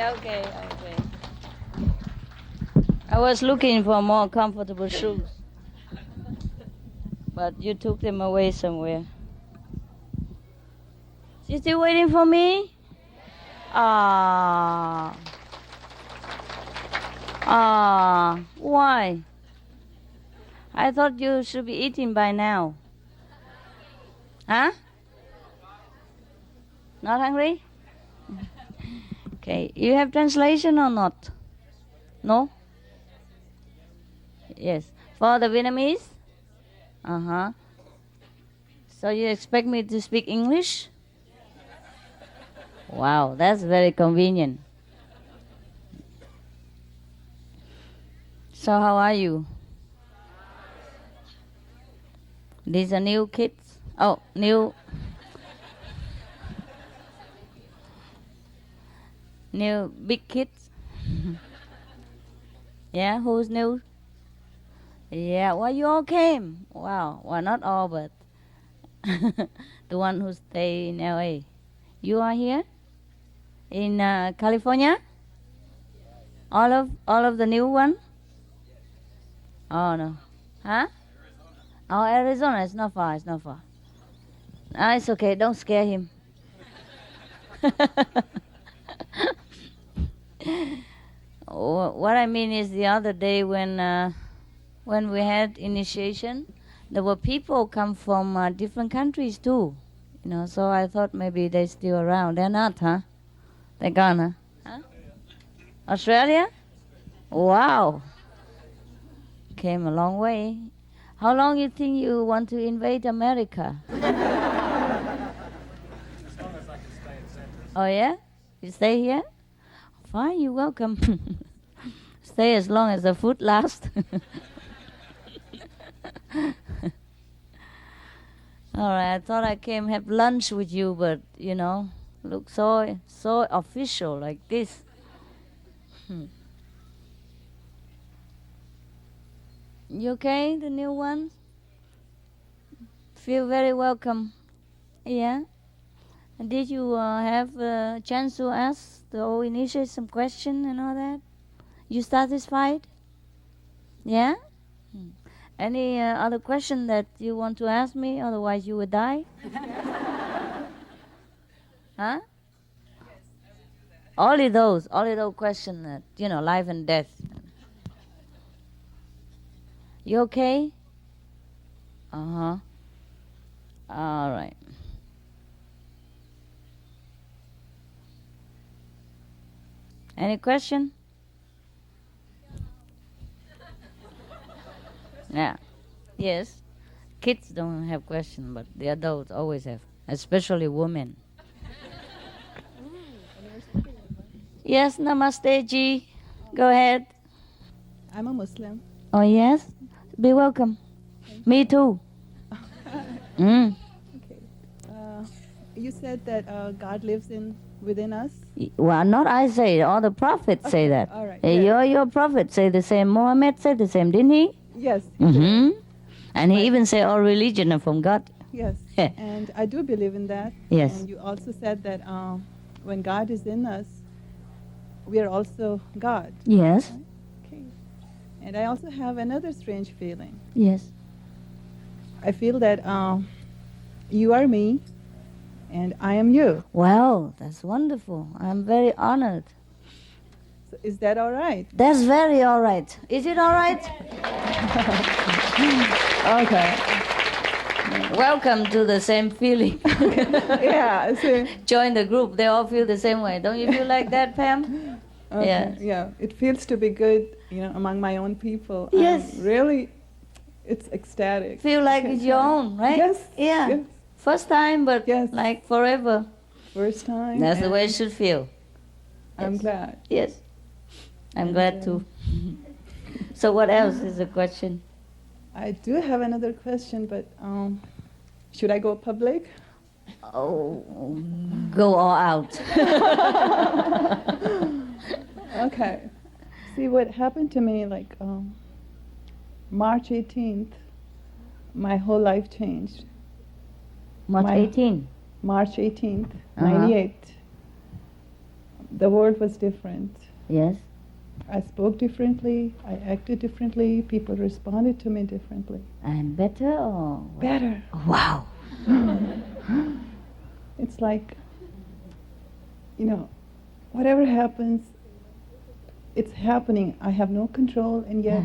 Okay. I was looking for more comfortable shoes, but you took them away somewhere. You still waiting for me? Why? I thought you should be eating by now. Huh? Not hungry? Okay, you have translation or not? No? Yes. For the Vietnamese? Uh-huh. So you expect me to speak English? Wow, that's very convenient. So how are you? These are new kids? Oh, new big kids? Yeah, who's new? Yeah, well, you all came. Wow, well, not all, but the one who stay in LA. You are here? In California? All of the new one? Oh, no. Huh? Oh, Arizona. It's not far. It's okay. Don't scare him. What I mean is the other day when we had initiation, there were people come from different countries too. So I thought maybe they're still around. They're not, huh? They're gone, huh? Australia? Wow. Came a long way. How long you think you want to invade America? As long as I can stay in Central. Oh, yeah? You stay here? Fine, you're welcome. Stay as long as the food lasts. All right, I thought I came have lunch with you, but, look so official like this. You okay, the new one? Feel very welcome. Yeah? And did you have a chance to ask the old initiate some question and all that? You satisfied? Yeah? Any other question that you want to ask me? Otherwise you would die? Huh? Only those questions that, life and death. You okay? Uh-huh. All right. Any question? Yeah. Yes. Kids don't have question, but the adults always have, especially women. Yes, namaste, Ji. Go ahead. I'm a Muslim. Oh, yes? Be welcome. Me too. Okay. You said that God lives within us? Well, not I say, all the prophets say that. All right. Your prophet say the same. Muhammad said the same, didn't he? Yes. Mm-hmm. And he even said all religion are from God. Yes. And I do believe in that. Yes. And you also said that when God is in us, we are also God. Yes. Okay. And I also have another strange feeling. Yes. I feel that you are me, and I am you. Wow, that's wonderful. I'm very honored. So is that all right? That's very all right. Is it all right? Okay. Welcome to the same feeling. Yeah. So, Join the group. They all feel the same way. Don't you feel like that, Pam? okay, Yes. yeah. It feels to be good, among my own people. Yes. Really, it's ecstatic. Feel like it's your own, right? Yes. Yeah. Yes. First time, but Yes. like forever. First time. That's the and way it should feel. I'm Yes. glad. Yes. I'm glad too. So what else is the question? I do have another question, but should I go public? Oh, go all out. Okay. See, what happened to me, like March 18th, my whole life changed. March My- 18. March 18th, Uh-huh. 98. The world was different. Yes. I spoke differently, I acted differently, people responded to me differently. And better or what? Better. Wow. It's like, whatever happens, it's happening. I have no control, and yet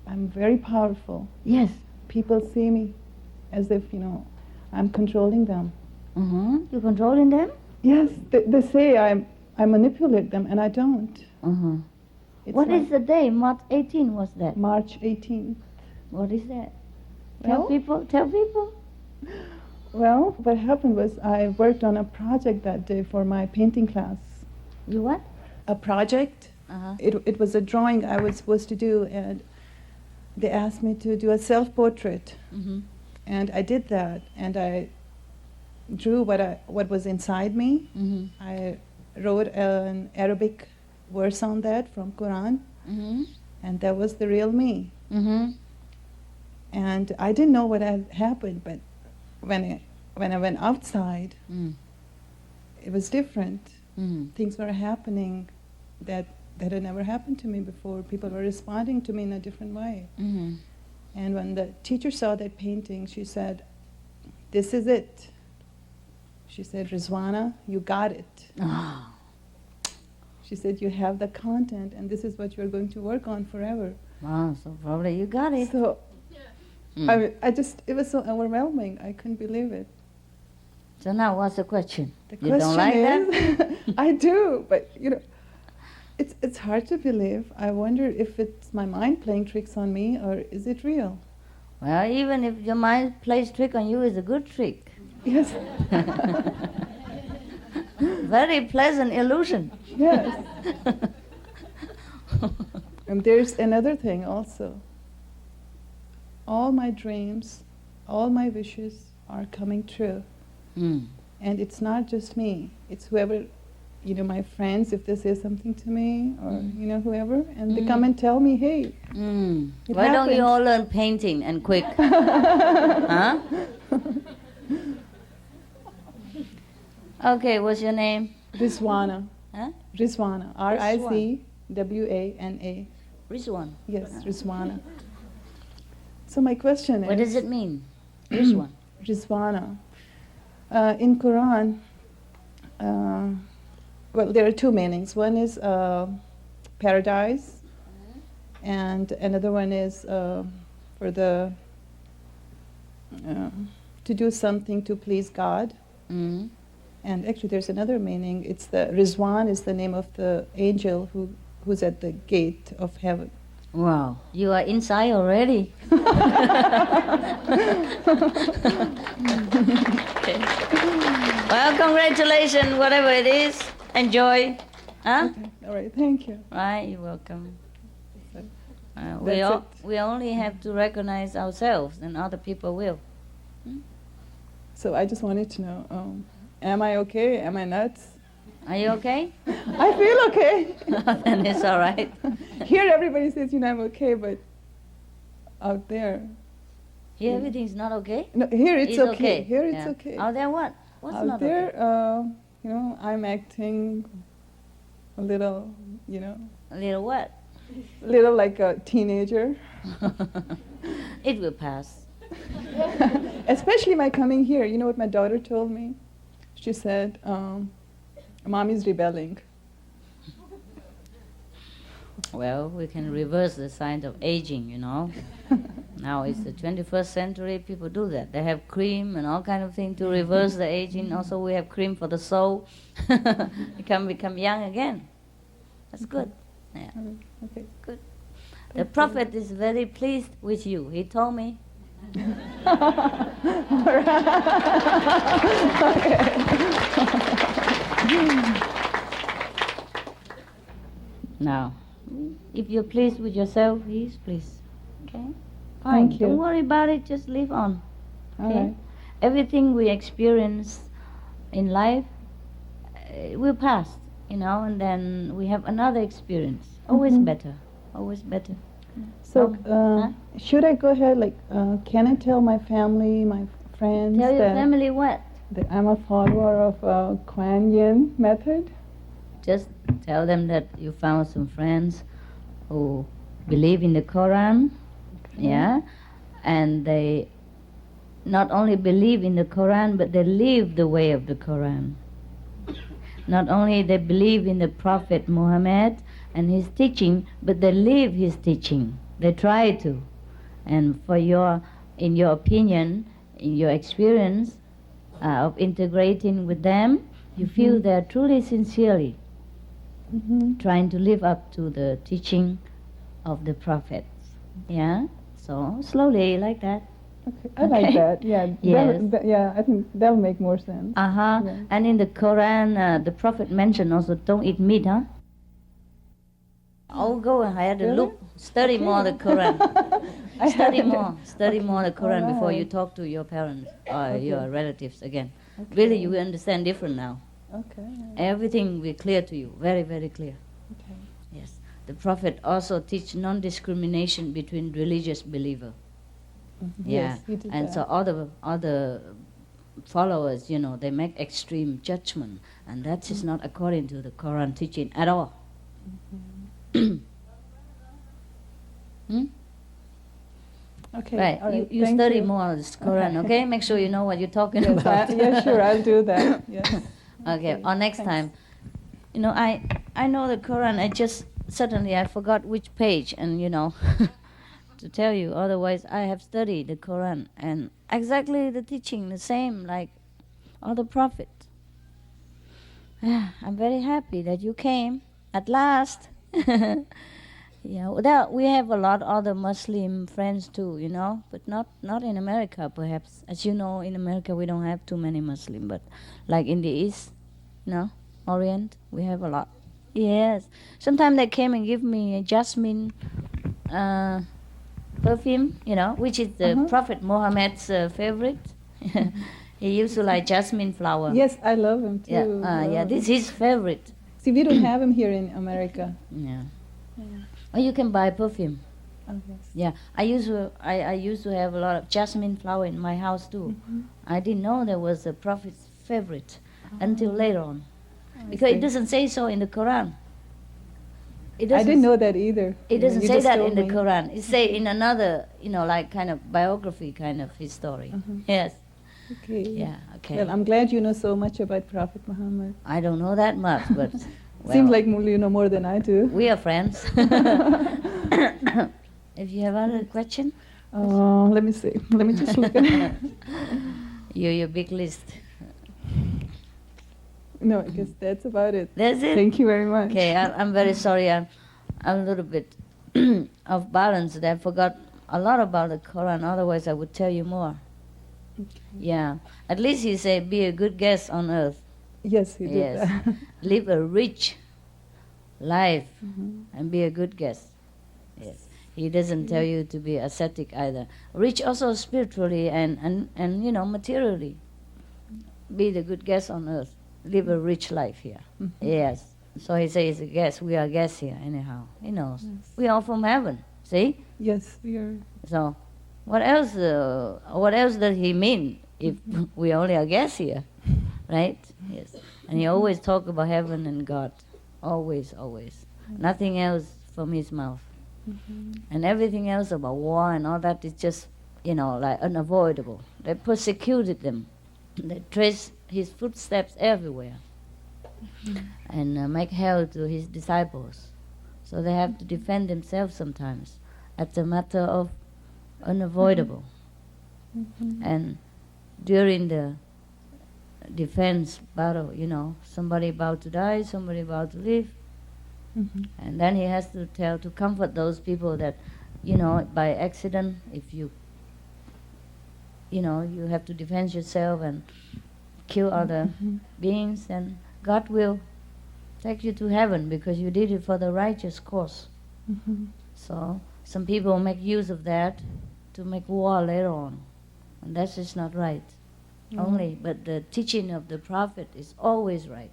I'm very powerful. Yes. People see me as if, I'm controlling them. Mm-hmm. You controlling them? Yes, they say I manipulate them, and I don't. Mm-hmm. It's What like is the day? March 18 was that? March 18th. What is that? Well- Tell people. Well, what happened was I worked on a project that day for my painting class. You what? A project. Uh-huh. It was a drawing I was supposed to do, and they asked me to do a self-portrait. Mm-hmm. And I did that, and I drew what was inside me. Mm-hmm. I wrote an Arabic verse on that from Quran, Mm-hmm. and that was the real me. Mm-hmm. And I didn't know what had happened, but when I went outside, Mm. it was different. Mm. Things were happening that had never happened to me before. People were responding to me in a different way. Mm-hmm. And when the teacher saw that painting, she said, "This is it." She said, "Rizwana, you got it." Oh. She said, "You have the content, and this is what you're going to work on forever." Wow, so probably you got it. So Mm. it was so overwhelming. I couldn't believe it. So now what's the question? The You question don't like that? is, I do, but it's hard to believe. I wonder if it's my mind playing tricks on me, or is it real? Well, even if your mind plays trick on you, it's a good trick. Yes. Very pleasant illusion. Yes. And there's another thing also. All my dreams, all my wishes are coming true. Mm. And it's not just me. It's whoever, my friends, if they say something to me, or, whoever, and they come and tell me, hey, Mm. It Why don't you happened. all learn painting and quick? Huh? Okay, what's your name? Rizwana. Huh? Rizwana. Rizwana. Rizwan. Yes, Rizwana. So my question is... What does it mean? Rizwan. Rizwana. In Quran, there are two meanings. One is paradise, and another one is for the to do something to please God. Mm. And actually, there's another meaning. It's the Rizwan is the name of the angel who's at the gate of heaven. Wow, you are inside already. Okay. Well, congratulations, whatever it is. Enjoy. Huh? Okay. All right. Thank you. Right, you're welcome. That's We only have to recognize ourselves, and other people will. So I just wanted to know, am I okay? Am I nuts? Are you okay? I feel okay. Then it's all right. Here everybody says, I'm okay, but out there, Here everything's not okay? no, here it's okay. Here it's Yeah. okay. Out there what? What's Out not there, okay? I'm acting a little, A little what? little like a teenager. It will pass. Especially my coming here. You know what my daughter told me? She said, Mommy's rebelling. Well, we can reverse the signs of aging, you know. Now it's the 21st century, people do that. They have cream and all kind of things to reverse the aging. Also, we have cream for the soul. You can become young again. That's good. Yeah. Okay. Good. The prophet is very pleased with you. He told me. Now, if you're pleased with yourself, he's pleased. Okay? Fine. Thank you. Don't worry about it, just live on. All Okay? right. Everything we experience in life will pass, you know, and then we have another experience. Always better. Always better. So, Huh? should I go ahead? Like, can I tell my family, my friends Tell your that, family what? that I'm a follower of Kuan Yin method? Just tell them that you found some friends who believe in the Quran, yeah, and they not only believe in the Quran, but they live the way of the Quran. Not only they believe in the Prophet Muhammad and his teaching, but they live his teaching. They try to. And in your opinion, in your experience of integrating with them, you feel they're truly sincerely trying to live up to the teaching of the prophets. Yeah? So slowly like that. Okay, I like that. Yeah, Yes. yeah, I think that'll make more sense. Uh-huh. Yeah. And in the Quran, the Prophet mentioned also, don't eat meat, huh? I'll go ahead and Really? study more the Quran. I Study haven't. study more the Quran before you Alright. talk to your parents or your relatives again. Okay. Really, you will understand different now. Okay. Everything will clear to you, very, very clear. Okay. Yes. The Prophet also teach non-discrimination between religious believer. Yeah. Yes, he did And that. so all the followers, you know, they make extreme judgment, and that is not according to the Quran teaching at all. Hmm? Okay. Right. all right, You thank study you. more of this Quran, okay? Make sure you know what you're talking Yes, about. yeah, sure, I'll do that. Yes. Okay. Or next thanks. time, you know, I know the Quran. I just suddenly I forgot which page, and you know, to tell you. Otherwise, I have studied the Quran and exactly the teaching, the same like all the prophets. I'm very happy that you came at last. Yeah, well, we have a lot of other Muslim friends too, you know, but not in America, perhaps. As you know, in America we don't have too many Muslim, but like in the East, you know, Orient, we have a lot. Yes. Sometimes they came and give me a jasmine perfume, you know, which is the Prophet Muhammad's favorite. He used to like jasmine flower. Yes, I love him too. Yeah, this is his favorite. See, we don't have him here in America. Yeah. Or you can buy perfume. Oh, yes. Yeah, I used to have a lot of jasmine flower in my house too. I didn't know there was a prophet's favorite until later on, because it doesn't say so in the Quran. It I doesn't didn't know that either. It doesn't You say just that told in the me. Quran. It say in another, you know, like kind of biography kind of his story. Yes. Okay. Yeah. Okay. Well, I'm glad you know so much about Prophet Muhammad. I don't know that much, but well, Seems like you know more than I do. we are friends. If you have other question, Let me see. Let me just look at it. your big list. No, I guess that's about it. That's it. Thank you very much. Okay, I'm very sorry. I'm a little bit off balance. I forgot a lot about the Quran. Otherwise, I would tell you more. Yeah. At least he said, be a good guest on earth. Yes, you did Yes. that. Live a rich life and be a good guest. Yes. He doesn't tell you to be ascetic either. Rich also spiritually and you know, materially. Be the good guest on earth. Live a rich life here. Yes. So he says, guest. We are guests here anyhow. He knows. Yes. We are from heaven. See? Yes, we are. So what else does he mean if we only are guests here? Right? Yes. And he always talk about heaven and God. Always, always. Nothing else from his mouth. And everything else about war and all that is just like unavoidable. They persecuted them. They traced his footsteps everywhere and make hell to his disciples. So they have to defend themselves sometimes. It's a matter of unavoidable. And during the defense battle, somebody about to die, somebody about to live. And then he has to comfort those people that, by accident, if you have to defend yourself and kill other beings, then God will take you to heaven because you did it for the righteous cause. So some people make use of that to make war later on. And that's just not right. But the teaching of the Prophet is always right.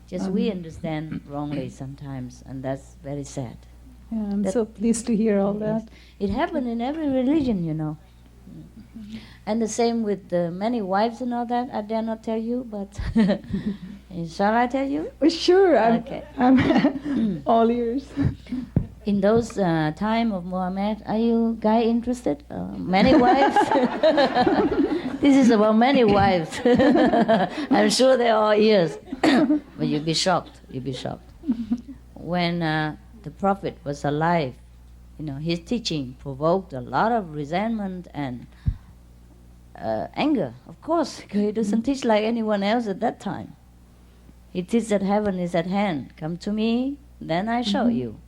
Just we understand wrongly sometimes, and that's very sad. Yeah, I'm so pleased to hear all that. It happened in every religion, And the same with the many wives and all that. I dare not tell you, but shall I tell you? Oh, sure, Okay. I'm all ears. In those time of Muhammad, are you guy interested? Many wives? This is about many wives. I'm sure they're all ears. But you'll be shocked. When the Prophet was alive, his teaching provoked a lot of resentment and anger. Of course, he doesn't teach like anyone else at that time. He teaches that heaven is at hand. Come to me, then I show you.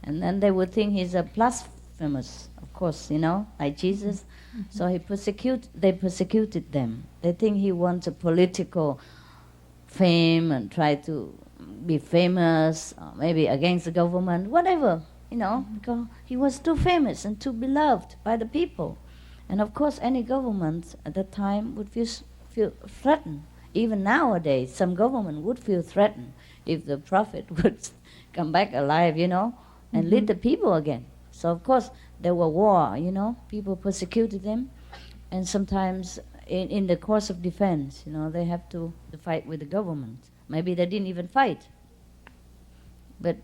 And then they would think he's a blasphemous, of course, like Jesus. So they persecuted them. They think he wants a political fame and try to be famous, or maybe against the government, whatever, because he was too famous and too beloved by the people. And of course, any government at that time would feel threatened. Even nowadays, some government would feel threatened if the Prophet would come back alive, and lead the people again. So of course, there were war, people persecuted them. And sometimes in the course of defense, they have to fight with the government. Maybe they didn't even fight. But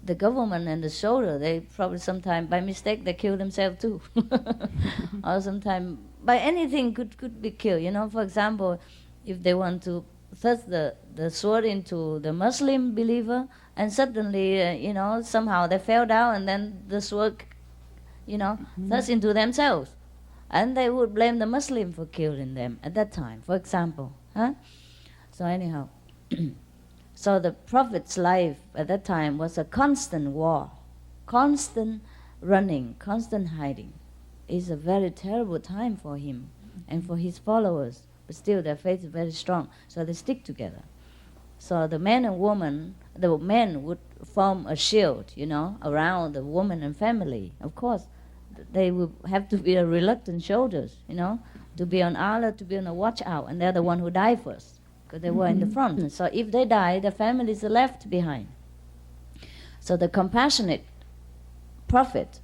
the government and the soldier, they probably sometimes, by mistake, they kill themselves too. Or sometimes, by anything could be killed. For example, if they want to thrust the sword into the Muslim believer, and suddenly, somehow they fell down, and then the sword, thrust into themselves. And they would blame the Muslim for killing them at that time, for example. So anyhow, so the Prophet's life at that time was a constant war, constant running, constant hiding. It's a very terrible time for him and for his followers. But still their faith is very strong, so they stick together. So the man and woman, the men would form a shield, around the woman and family. Of course, they would have to be a reluctant soldiers, to be on alert, to be on a watch out, and they're the one who die first, because they were in the front. So if they die, the families are left behind. So the compassionate Prophet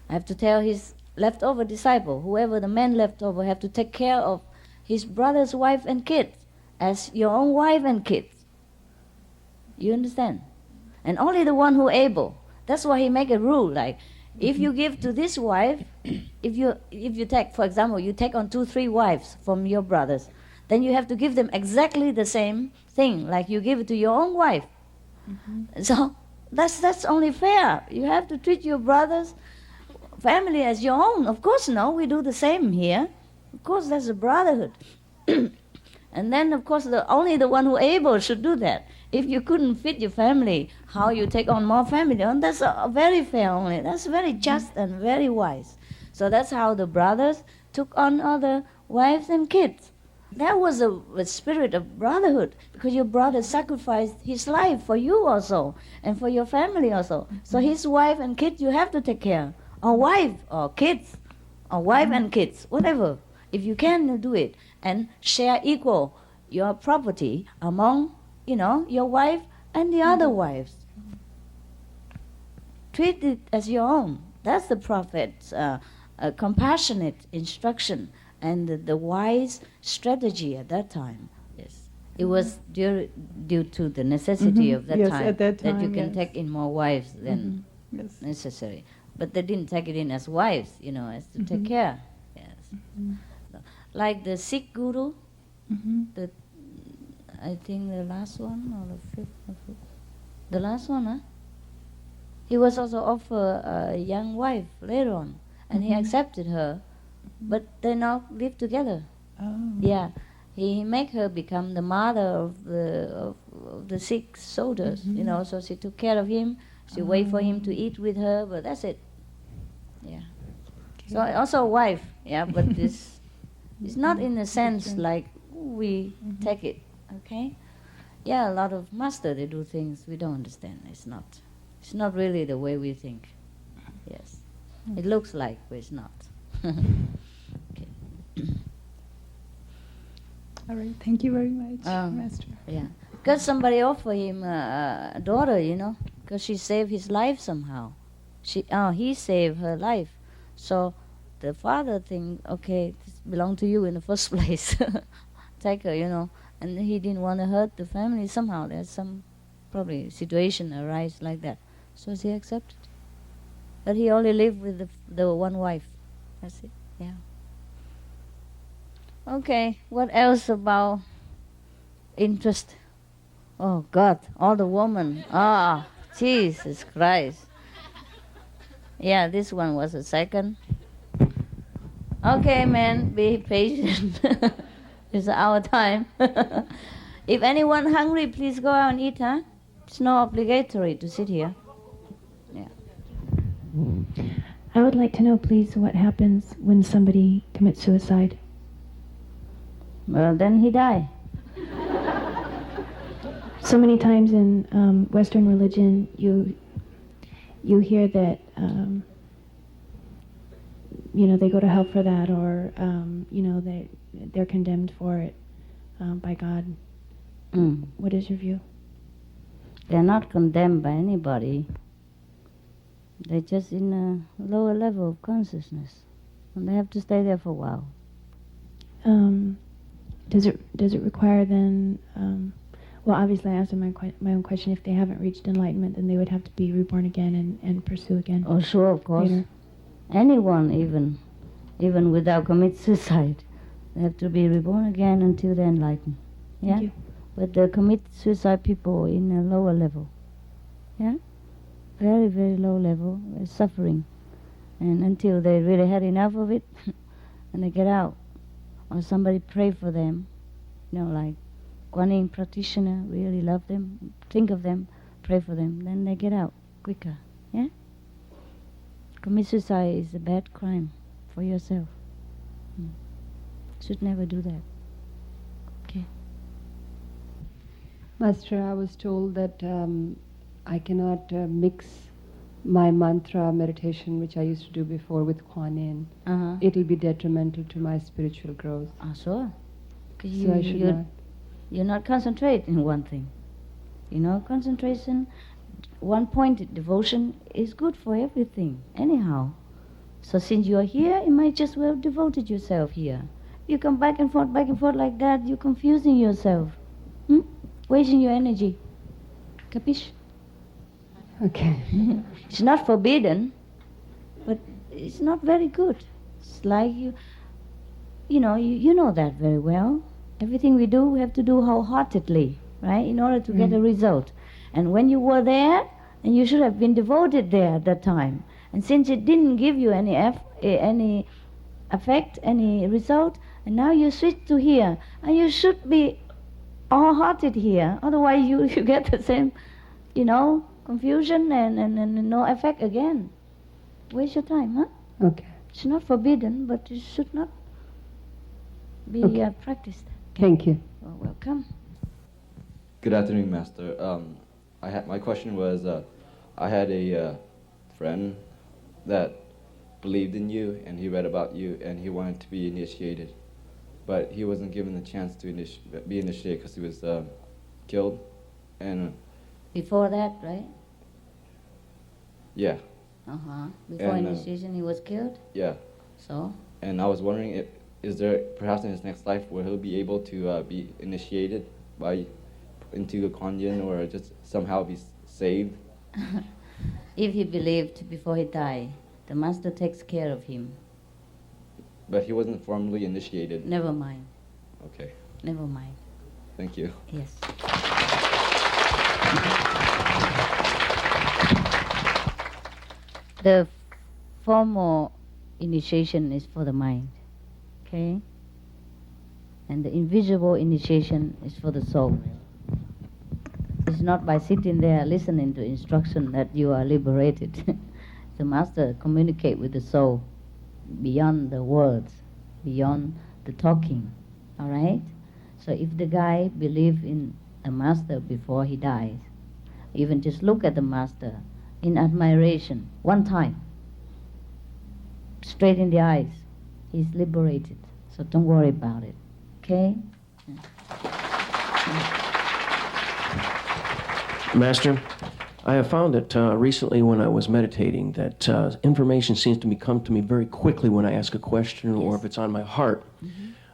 have to tell his leftover disciple, whoever the man left over, have to take care of his brother's wife and kids as your own wife and kids. You understand? And only the one who able. That's why he make a rule, like, if you give to this wife, if you take, for example, you take on 2-3 wives from your brothers, then you have to give them exactly the same thing, like you give it to your own wife. So that's only fair. You have to treat your brother's family as your own. Of course, no, we do the same here. Of course, that's a brotherhood. And then, of course, only the one who able should do that. If you couldn't fit your family, how you take on more family? And that's very fair only. That's very just and very wise. So that's how the brothers took on other wives and kids. That was a spirit of brotherhood, because your brother sacrificed his life for you also, and for your family also. So his wife and kids you have to take care. Or wife, or kids, or wife and kids, whatever. If you can, do it. And share equal your property among, your wife and the other wives. Treat it as your own. That's the Prophet's compassionate instruction and the wise strategy at that time. Yes, it was due to the necessity of that, yes, time, at that that you time, can yes. take in more wives than necessary. but they didn't take it in as wives, as to take care. Yes. Like the Sikh guru, I think the last one or the fifth, the last one, huh? He was also offered a young wife later on, and he accepted her, but they now live together. Oh. Yeah, he make her become the mother of the Sikh soldiers, so she took care of him. She wait for him to eat with her, but that's it. Yeah. Okay. So also a wife, but this it's not in a sense like we take it, okay? Yeah, a lot of master, they do things we don't understand. It's not really the way we think. Yes. It looks like, but it's not. Okay. All right, thank you very much, Master. Yeah, because somebody offered him a daughter, because she saved his life somehow. He saved her life. So the father think, okay, this belonged to you in the first place. Take her, and he didn't want to hurt the family. Somehow there's some probably situation arise like that. So she accepted. But he only lived with the one wife. That's it, yeah. Okay, what else about interest? Oh God, all the women. Jesus Christ. Yeah, this one was a second. Okay, man, be patient. It's our time. If anyone hungry, please go out and eat, huh? It's not obligatory to sit here. Yeah. I would like to know, please, what happens when somebody commits suicide. Well, then he die. So many times in Western religion, you hear that they go to hell for that, or they're condemned for it by God. What is your view? They're not condemned by anybody. They're just in a lower level of consciousness, and they have to stay there for a while. Does it require then? Well, obviously, I answered my own question. If they haven't reached enlightenment, then they would have to be reborn again and pursue again. Oh, sure, of course. Later. Anyone, even without commit suicide, they have to be reborn again until they're enlightened. Yeah. Thank you. But the commit suicide people in a lower level. Yeah. Very, very low level, suffering, and until they really had enough of it, and they get out, or somebody pray for them, like Kuan Yin practitioner, really love them, think of them, pray for them, then they get out quicker. Yeah. Commit suicide is a bad crime for yourself. Should never do that. Okay. Master, I was told that I cannot mix my mantra meditation, which I used to do before, with Kuan Yin. It'll be detrimental to my spiritual growth. Sure. So I should not. You're not concentrating in one thing. Concentration, one-pointed devotion is good for everything, anyhow. So since you're here, you might just well devoted yourself here. You come back and forth like that, you're confusing yourself. Wasting your energy. Capiche? Okay. It's not forbidden, but it's not very good. It's like you know that very well. Everything we do, we have to do wholeheartedly, right, in order to get a result. And when you were there, and you should have been devoted there at that time. And since it didn't give you any effect, any result, and now you switch to here, and you should be all-hearted here. Otherwise, you get the same, confusion and no effect again. Waste your time, huh? Okay. It's not forbidden, but it should not be practiced. Thank you. Well, welcome. Good afternoon, Master. My question was, I had a friend that believed in you, and he read about you, and he wanted to be initiated, but he wasn't given the chance to be initiated because he was killed. And before that, right? Yeah. Before initiation, he was killed. Yeah. So. And I was wondering, is there perhaps in his next life where he'll be able to be initiated into the Kuan Yin, or just somehow be saved? If he believed before he died. The master takes care of him. But he wasn't formally initiated. Never mind. Okay. Never mind. Thank you. Yes. The formal initiation is for the mind, okay? And the invisible initiation is for the soul. It's not by sitting there listening to instruction that you are liberated. The master communicates with the soul beyond the words, beyond the talking, all right? So if the guy believes in a master before he dies, even just look at the master in admiration one time, straight in the eyes, he's liberated. So don't worry about it, okay? Master, I have found that recently when I was meditating that information seems to come to me very quickly when I ask a question or if it's on my heart.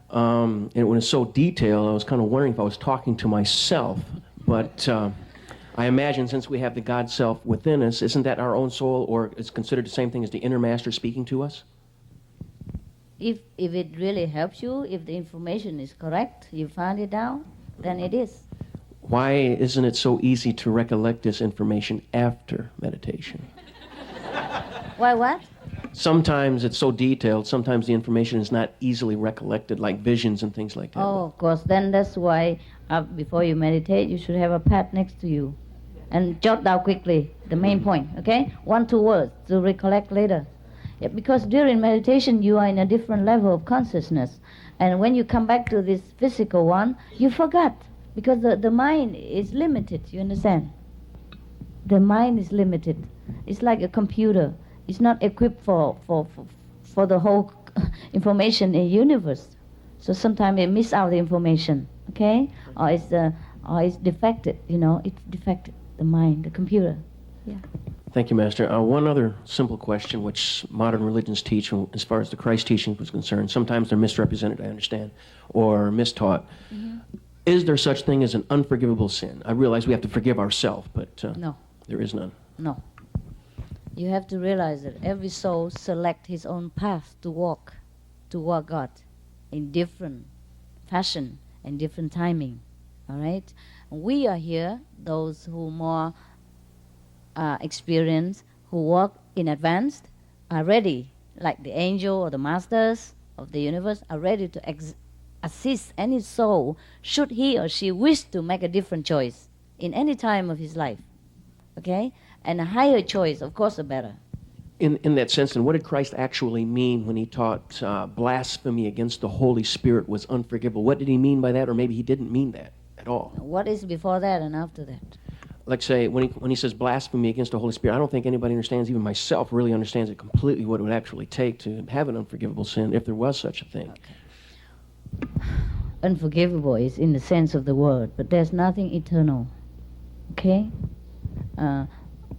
And when it's so detailed, I was kind of wondering if I was talking to myself. But I imagine since we have the God self within us, isn't that our own soul, or is considered the same thing as the inner master speaking to us? If it really helps you, if the information is correct, you found it out, then it is. Why isn't it so easy to recollect this information after meditation? Why what? Sometimes it's so detailed, sometimes the information is not easily recollected, like visions and things like that. Oh, of course. Then that's why before you meditate, you should have a pad next to you. And jot down quickly the main point, okay? 1, 2 words to recollect later. Yeah, because during meditation, you are in a different level of consciousness. And when you come back to this physical one, you forgot. Because the mind is limited, you understand? The mind is limited. It's like a computer. It's not equipped for the whole information in the universe. So sometimes it miss out the information, okay? Or it's defected, it's defected, the mind, the computer. Yeah. Thank you, Master. One other simple question, which modern religions teach, as far as the Christ teaching was concerned, sometimes they're misrepresented, I understand, or mistaught. Mm-hmm. Is there such thing as an unforgivable sin? I realize we have to forgive ourselves, but no. There is none. No. You have to realize that every soul select his own path to walk toward God in different fashion and different timing, all right? We are here, those who more experienced, who walk in advance, are ready, like the angel or the masters of the universe, are ready to assist any soul should he or she wish to make a different choice in any time of his life, okay? And a higher choice, of course, the better. In that sense, and what did Christ actually mean when he taught blasphemy against the Holy Spirit was unforgivable? What did he mean by that, or maybe he didn't mean that at all? What is before that and after that? Like say, when he says blasphemy against the Holy Spirit, I don't think anybody understands, even myself really understands it completely, what it would actually take to have an unforgivable sin, if there was such a thing. Okay. Unforgivable is in the sense of the word, but there's nothing eternal, okay?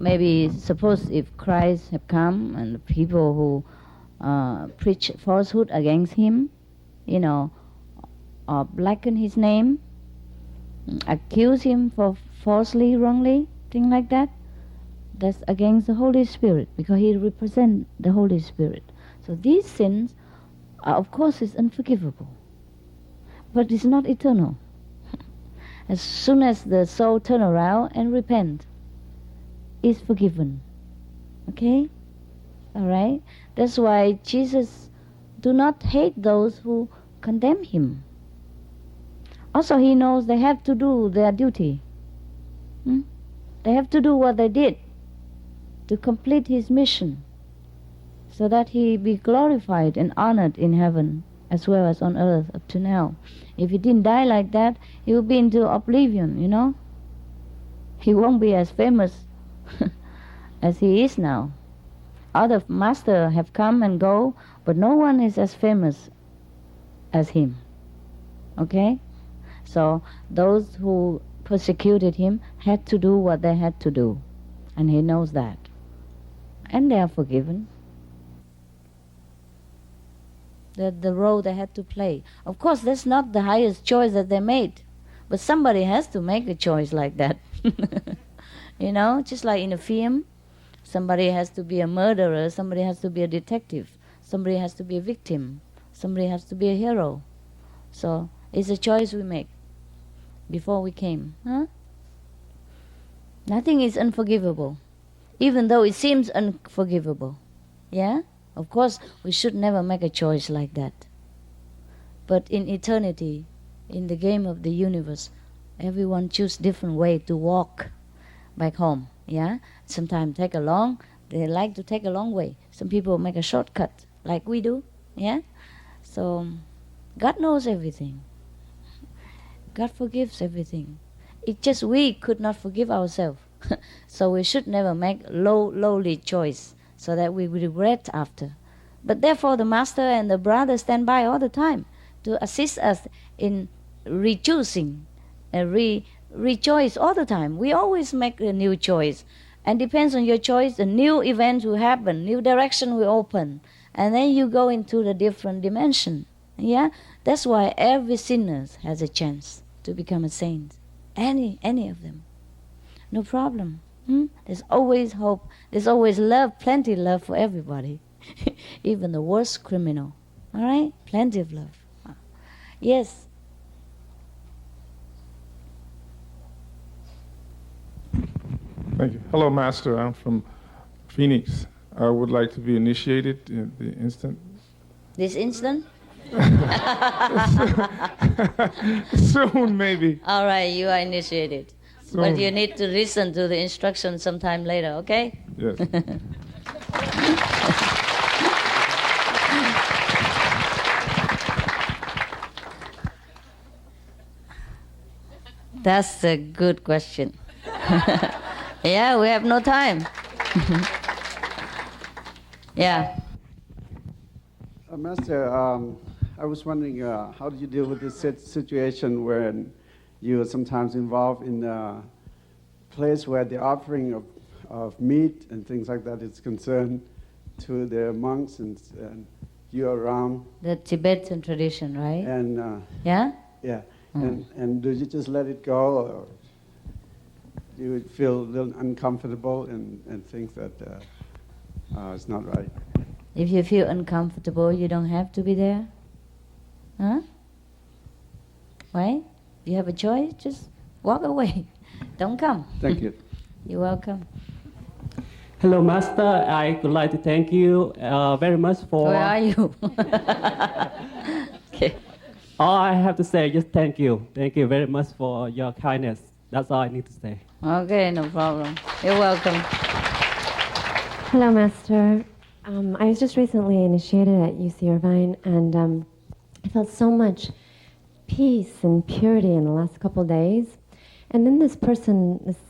Maybe suppose if Christ have come and the people who preach falsehood against him, or blacken his name, accuse him for falsely, wrongly, things like that, that's against the Holy Spirit, because he represents the Holy Spirit. So these sins, of course, is unforgivable, but it's not eternal. As soon as the soul turn around and repent, is forgiven. Okay? All right? That's why Jesus do not hate those who condemn him. Also, he knows they have to do their duty. They have to do what they did to complete his mission, so that he be glorified and honored in heaven as well as on earth up to now. If he didn't die like that, he would be into oblivion, He won't be as famous as he is now. Other masters have come and go, but no one is as famous as him. Okay? So those who persecuted him had to do what they had to do, and he knows that. And they are forgiven. The role they had to play. Of course, that's not the highest choice that they made, but somebody has to make a choice like that. Just like in a film, Somebody has to be a murderer, somebody has to be a detective, somebody has to be a victim, somebody has to be a hero. So it's a choice we make before we came. Huh? Nothing is unforgivable, even though it seems unforgivable. Yeah? Of course, we should never make a choice like that. But in eternity, in the game of the universe, everyone choose different way to walk back home. Yeah? Sometimes they like to take a long way. Some people make a shortcut, like we do. Yeah? So, God knows everything. God forgives everything. It's just we could not forgive ourselves. So we should never make lowly choice so that we regret after. But therefore the Master and the brother stand by all the time to assist us in re-choosing, re-choice all the time. We always make a new choice. And depends on your choice, a new event will happen, new direction will open. And then you go into the different dimension. Yeah? That's why every sinner has a chance to become a saint. Any of them. No problem. There's always hope. There's always love, plenty of love for everybody. Even the worst criminal. All right? Plenty of love. Yes. Thank you. Hello, Master. I'm from Phoenix. I would like to be initiated in the instant. This instant? Soon, maybe. All right, you are initiated. Soon. But you need to listen to the instructions sometime later, okay? Yes. That's a good question. Yeah, we have no time. Yeah. Master, I was wondering, how do you deal with this situation when you are sometimes involved in a place where the offering of meat and things like that is concerned to the monks and you're around? The Tibetan tradition, right? And yeah? Yeah. And do you just let it go, or you would feel a little uncomfortable and think that it's not right? If you feel uncomfortable, you don't have to be there. Huh? Right? You have a choice, just walk away. Don't come. Thank you. You're welcome. Hello, Master. I would like to thank you very much for... Where are you? Okay. All I have to say is just thank you. Thank you very much for your kindness. That's all I need to say. Okay, no problem. You're welcome. Hello, Master. I was just recently initiated at UC Irvine, and I felt so much peace and purity in the last couple of days. And then this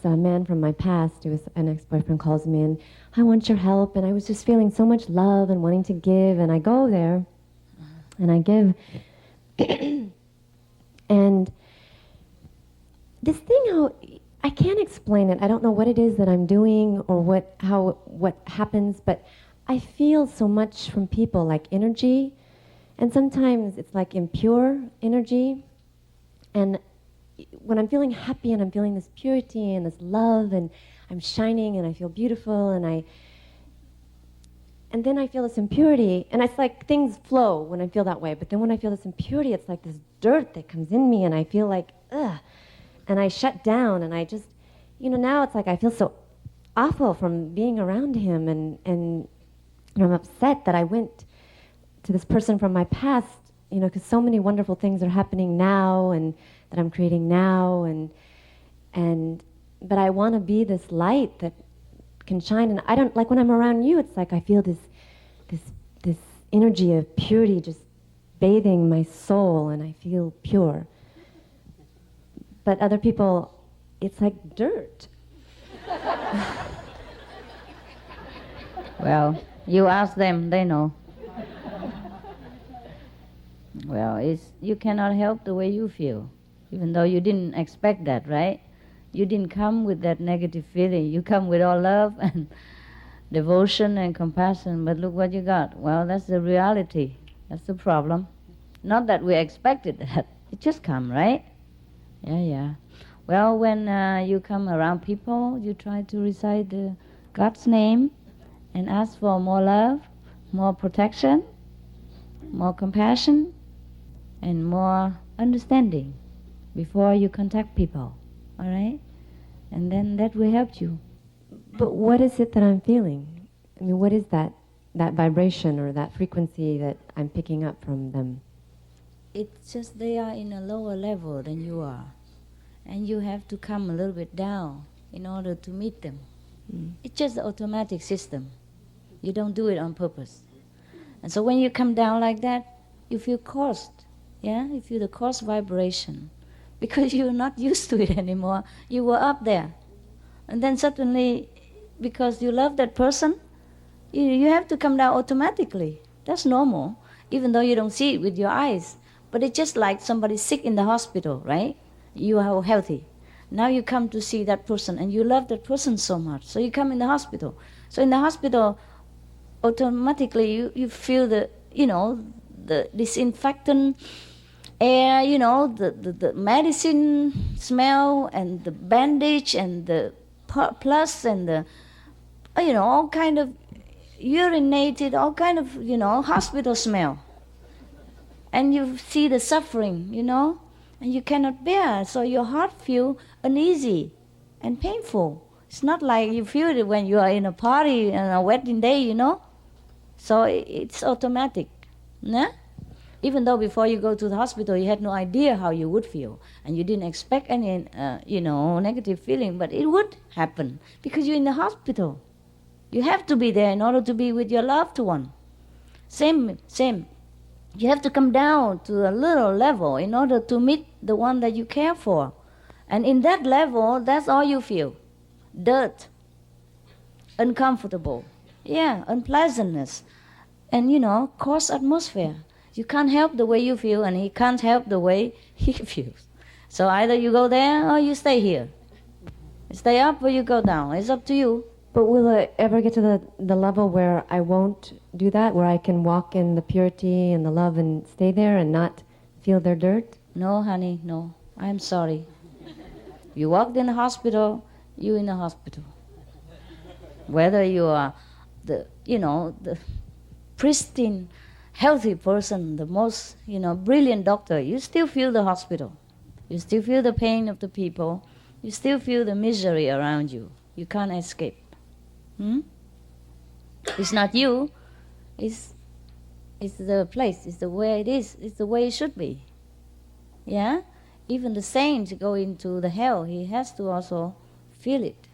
man from my past, who was an ex-boyfriend, calls me, and I want your help. And I was just feeling so much love and wanting to give. And I go there, and I give. And this thing, how I can't explain it. I don't know what it is that I'm doing or what happens, but I feel so much from people, like energy. And sometimes it's like impure energy. And when I'm feeling happy and I'm feeling this purity and this love and I'm shining and I feel beautiful and then I feel this impurity, and it's like things flow when I feel that way. But then when I feel this impurity, it's like this dirt that comes in me, and I feel like, ugh. And I shut down, and I just, now it's like I feel so awful from being around him, and I'm upset that I went to this person from my past, because so many wonderful things are happening now, and that I'm creating now, but I want to be this light that can shine. And I don't, like when I'm around you, it's like I feel this energy of purity just bathing my soul, and I feel pure. But other people, it's like dirt. Well, you ask them, they know. Well, you cannot help the way you feel, even though you didn't expect that, right? You didn't come with that negative feeling. You come with all love and devotion and compassion, but look what you got. Well, that's the reality. That's the problem. Not that we expected that. It just come, right? Yeah. Well, when you come around people, you try to recite the God's name and ask for more love, more protection, more compassion, and more understanding before you contact people, all right? And then that will help you. But what is it that I'm feeling? I mean, what is that vibration or that frequency that I'm picking up from them? It's just they are in a lower level than you are. And you have to come a little bit down in order to meet them. It's just an automatic system. You don't do it on purpose. And so when you come down like that, you feel caused. Yeah, you feel the caused vibration. Because you're not used to it anymore. You were up there. And then suddenly, because you love that person, you have to come down automatically. That's normal, even though you don't see it with your eyes. But it's just like somebody sick in the hospital, right? You are healthy. Now you come to see that person, and you love that person so much. So you come in the hospital. So in the hospital, automatically you feel the disinfectant air, the medicine smell, and the bandage, and the plus, and the, all kind of urinated, all kind of, hospital smell. And you see the suffering, and you cannot bear. So your heart feels uneasy and painful. It's not like you feel it when you are in a party on a wedding day, So it's automatic. Nah? Even though before you go to the hospital, you had no idea how you would feel. And you didn't expect any, negative feeling. But it would happen because you're in the hospital. You have to be there in order to be with your loved one. Same. You have to come down to a little level in order to meet the one that you care for. And in that level, that's all you feel. Dirt. Uncomfortable. Yeah, unpleasantness. And, coarse atmosphere. You can't help the way you feel, and he can't help the way he feels. So either you go there or you stay here. Stay up or you go down. It's up to you. But will I ever get to the level where I won't do that, where I can walk in the purity and the love and stay there and not feel their dirt? No, honey, no. I'm sorry. You walked in the hospital, you in the hospital. Whether you are the pristine, healthy person, the most, brilliant doctor, you still feel the hospital. You still feel the pain of the people. You still feel the misery around you. You can't escape. It's not you. It's the place. It's the way it is. It's the way it should be. Yeah? Even the saint go into the hell, he has to also feel it.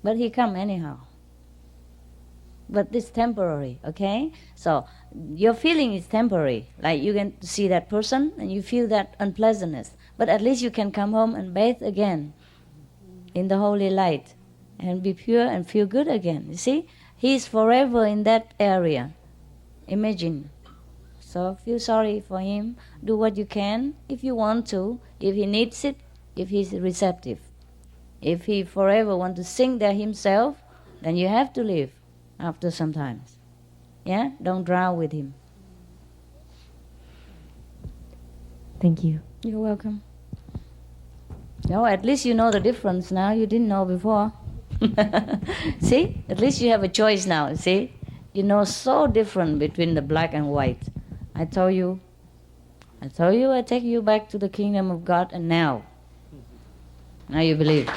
But he come anyhow. But it's temporary, okay? So your feeling is temporary. Like you can see that person and you feel that unpleasantness. But at least you can come home and bathe again in the holy light and be pure and feel good again. You see? He is forever in that area. Imagine. So feel sorry for him. Do what you can if you want to, if he needs it, if he's receptive. If he forever want to sink there himself, then you have to leave after some time. Yeah? Don't drown with him. Thank you. You're welcome. No, at least you know the difference now. You didn't know before. See? At least you have a choice now, see? You know so different between the black and white. I told you I take you back to the kingdom of God, and now you believe.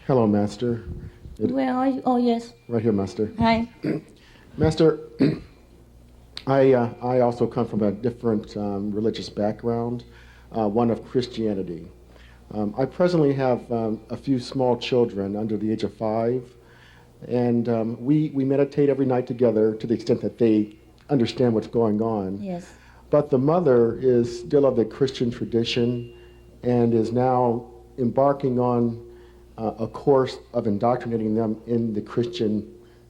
Hello, Master. Where are you? Oh, yes. Right here, Master. Hi. Master, I also come from a different religious background, one of Christianity. I presently have a few small children under the age of 5, and we meditate every night together to the extent that they understand what's going on. Yes. But the mother is still of the Christian tradition and is now embarking on a course of indoctrinating them in the Christian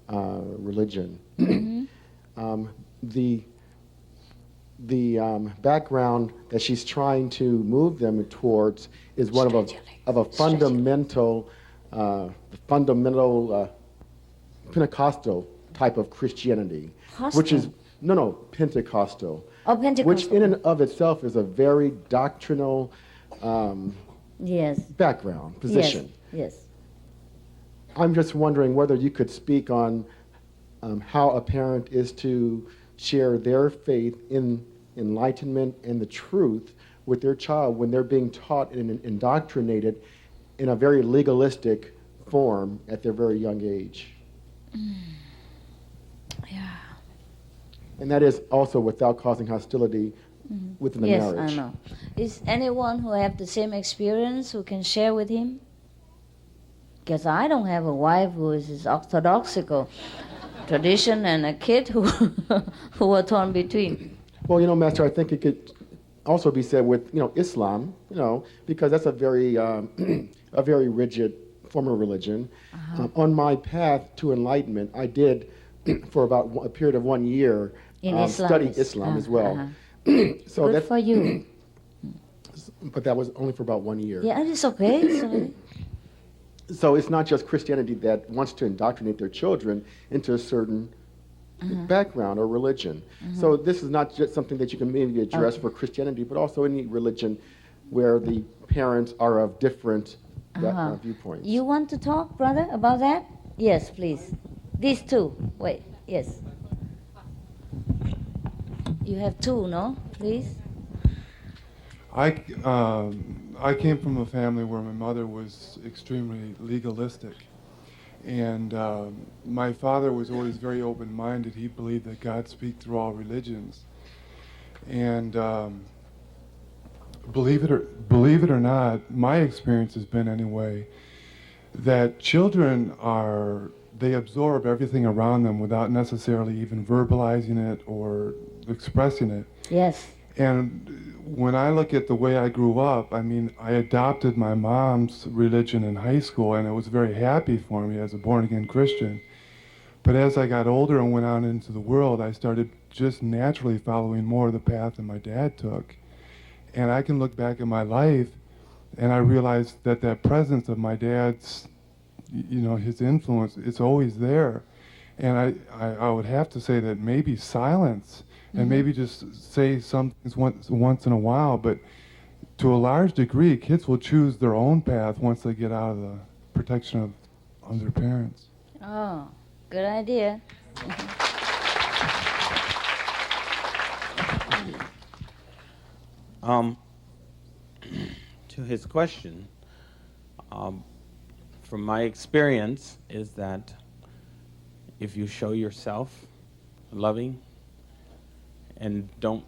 religion. Mm-hmm. The background that she's trying to move them towards is one of a fundamental Pentecostal type of Christianity, Hostile. which is Pentecostal, Oh, Pentecostal. Which in and of itself is a very doctrinal yes. background, position. Yes. I'm just wondering whether you could speak on how a parent is to share their faith in enlightenment and the truth with their child when they're being taught and indoctrinated in a very legalistic form at their very young age. Yeah. And that is also without causing hostility within the marriage. Yes, I know. Is anyone who have the same experience who can share with him? Because I don't have a wife who is orthodoxical tradition and a kid who were torn between. Well, Master, I think it could also be said with, Islam, because that's a very, a very rigid form of religion. On my path to enlightenment, I did, for about a period of 1 year, study Islam as well. So Good for you. But that was only for about 1 year. Yeah, it's okay. Sorry. So it's not just Christianity that wants to indoctrinate their children into a certain background or religion. So this is not just something that you can maybe address for Christianity, but also any religion where the parents are of different viewpoints. You want to talk, brother, about that? Yes, please. These two. Wait, yes. You have two, no? Please. I came from a family where my mother was extremely legalistic. And my father was always very open-minded. He believed that God speaks through all religions. And believe it or not, my experience has been anyway, that children they absorb everything around them without necessarily even verbalizing it or expressing it. Yes. And when I look at the way I grew up, I adopted my mom's religion in high school, and it was very happy for me as a born-again Christian. But as I got older and went out into the world, I started just naturally following more of the path that my dad took. And I can look back at my life, and I realized that presence of my dad's, his influence, it's always there. And I would have to say that maybe silence and maybe just say some things once in a while, but to a large degree, kids will choose their own path once they get out of the protection of their parents. Oh, good idea. To his question, from my experience is that if you show yourself loving and don't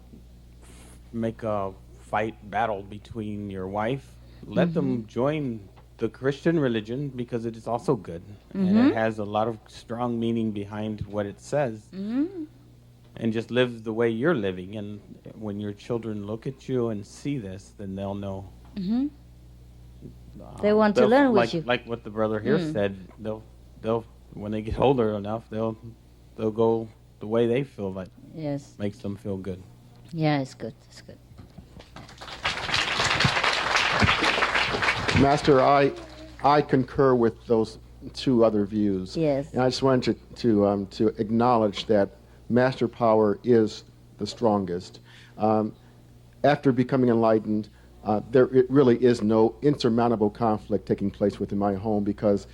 make a battle between your wife, let them join the Christian religion because it is also good and it has a lot of strong meaning behind what it says. And just live the way you're living, and when your children look at you and see this, then they'll know. They want to learn with you. Like what the brother here said, they'll when they get older enough, they'll go the way they feel like makes them feel good. Yeah, it's good. It's good. Master, I concur with those two other views. Yes. And I just wanted to acknowledge that Master Power is the strongest. After becoming enlightened, there really is no insurmountable conflict taking place within my home because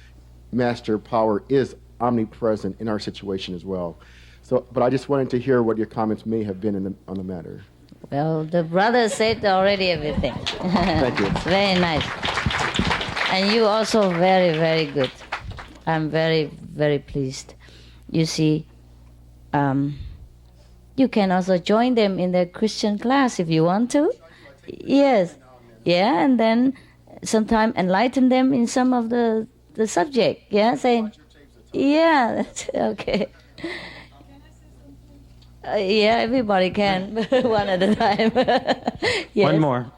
Master Power is omnipresent in our situation as well. So, but I just wanted to hear what your comments may have been on the matter. Well, the brother said already everything. Thank you. It's very nice. And you also very, very good. I'm very, very pleased. You see, you can also join them in the Christian class if you want to. Yes. Yeah, and then sometime enlighten them in some of the subject. Yeah, saying, yeah, that's okay. Yeah, everybody can, one at a time. Yes. One more.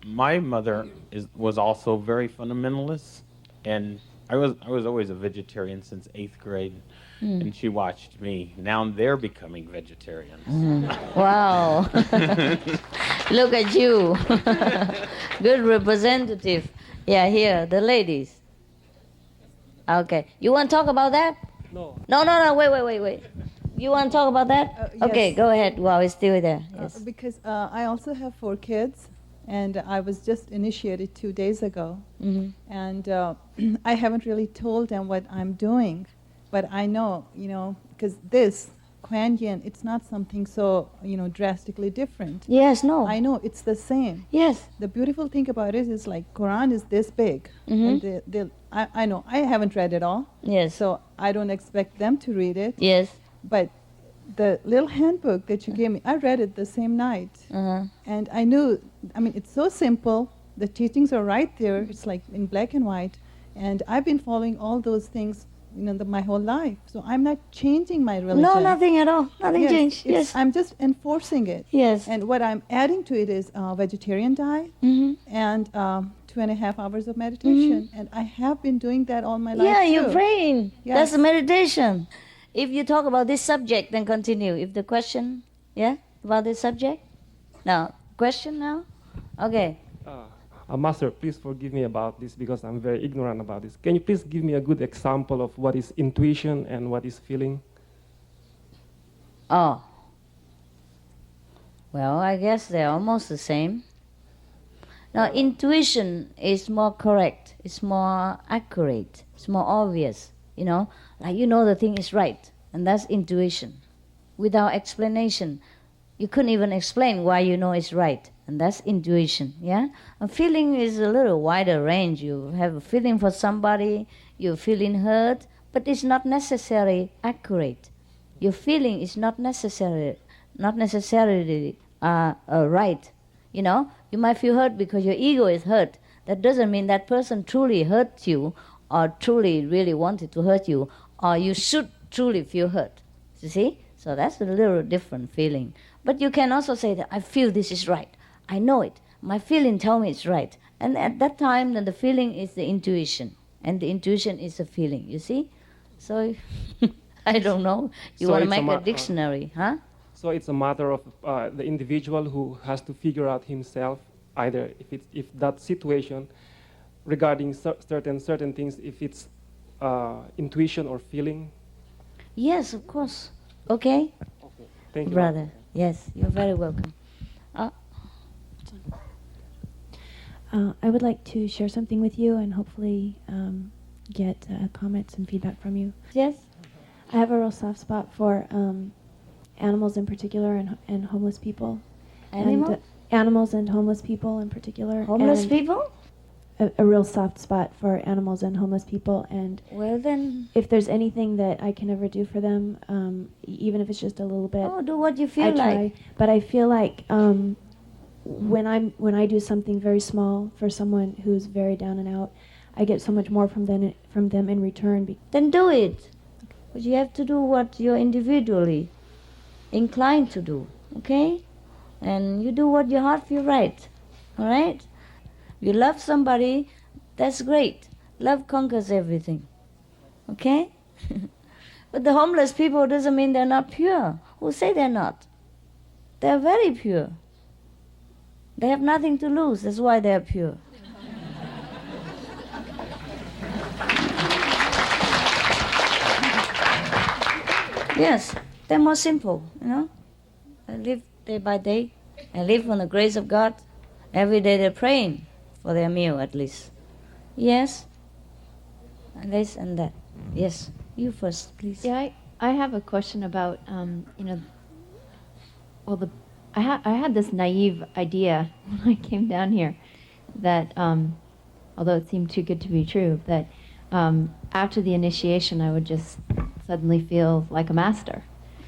My mother was also very fundamentalist, and I was always a vegetarian since 8th grade, and she watched me. Now they're becoming vegetarians. Wow. Look at you. Good representative. Yeah, here, the ladies. Okay. You want to talk about that? No. No, wait. You want to talk about that? Yes. Okay, go ahead while we're still there. Yes. Because I also have 4 kids, and I was just initiated 2 days ago. Mm-hmm. And I haven't really told them what I'm doing, but I know, because this, Kuan Yin, it's not something so, drastically different. Yes, no. I know, it's the same. Yes. The beautiful thing about it is like Quran is this big. Mm-hmm. And I know, I haven't read it all. Yes. So I don't expect them to read it. Yes. But the little handbook that you gave me, I read it the same night. Uh-huh. And I knew, it's so simple. The teachings are right there. It's like in black and white. And I've been following all those things, my whole life. So I'm not changing my religion. No, nothing at all. Nothing changed. Yes. I'm just enforcing it. Yes. And what I'm adding to it is vegetarian diet and 2.5 hours of meditation. And I have been doing that all my life. Yeah, too. you're praying. Yes. That's a meditation. If you talk about this subject, then continue. If the question, about this subject? Now, question now? Okay. Master, please forgive me about this because I'm very ignorant about this. Can you please give me a good example of what is intuition and what is feeling? Oh. Well, I guess they're almost the same. Now, intuition is more correct. It's more accurate. It's more obvious. Like the thing is right, and that's intuition. Without explanation, you couldn't even explain why it's right, and that's intuition, yeah? A feeling is a little wider range. You have a feeling for somebody, you're feeling hurt, but it's not necessarily accurate. Your feeling is not necessarily right. You might feel hurt because your ego is hurt. That doesn't mean that person truly hurt you or truly really wanted to hurt you, or you should truly feel hurt. You see? So that's a little different feeling. But you can also say that I feel this is right. I know it. My feeling tells me it's right. And at that time, then the feeling is the intuition. And the intuition is the feeling, you see? So, I don't know. You want to make a dictionary, huh? So it's a matter of the individual who has to figure out himself, either if that situation regarding certain things, if it's intuition or feeling? Yes, of course. Okay? Thank you, brother. Yes, you're very welcome. I would like to share something with you and hopefully get comments and feedback from you. Yes? I have a real soft spot for animals in particular and homeless people. Animals? Animals and homeless people in particular. Homeless people? A real soft spot for animals and homeless people, and well then, if there's anything that I can ever do for them, even if it's just a little bit, do what you feel like. But I feel like when I do something very small for someone who's very down and out, I get so much more from them in return. Then do it. But you have to do what you're individually inclined to do, okay? And you do what your heart feels right, all right? You love somebody, that's great. Love conquers everything. Okay? But the homeless people doesn't mean they're not pure. Who say they're not? They're very pure. They have nothing to lose, that's why they're pure. Yes, they're more simple, They live day by day. They live on the grace of God. Every day they're praying for their meal, at least. Yes? And this and that. Yes. You first, please. Yeah, I have a question about, I had this naive idea when I came down here that, although it seemed too good to be true, that after the initiation I would just suddenly feel like a master.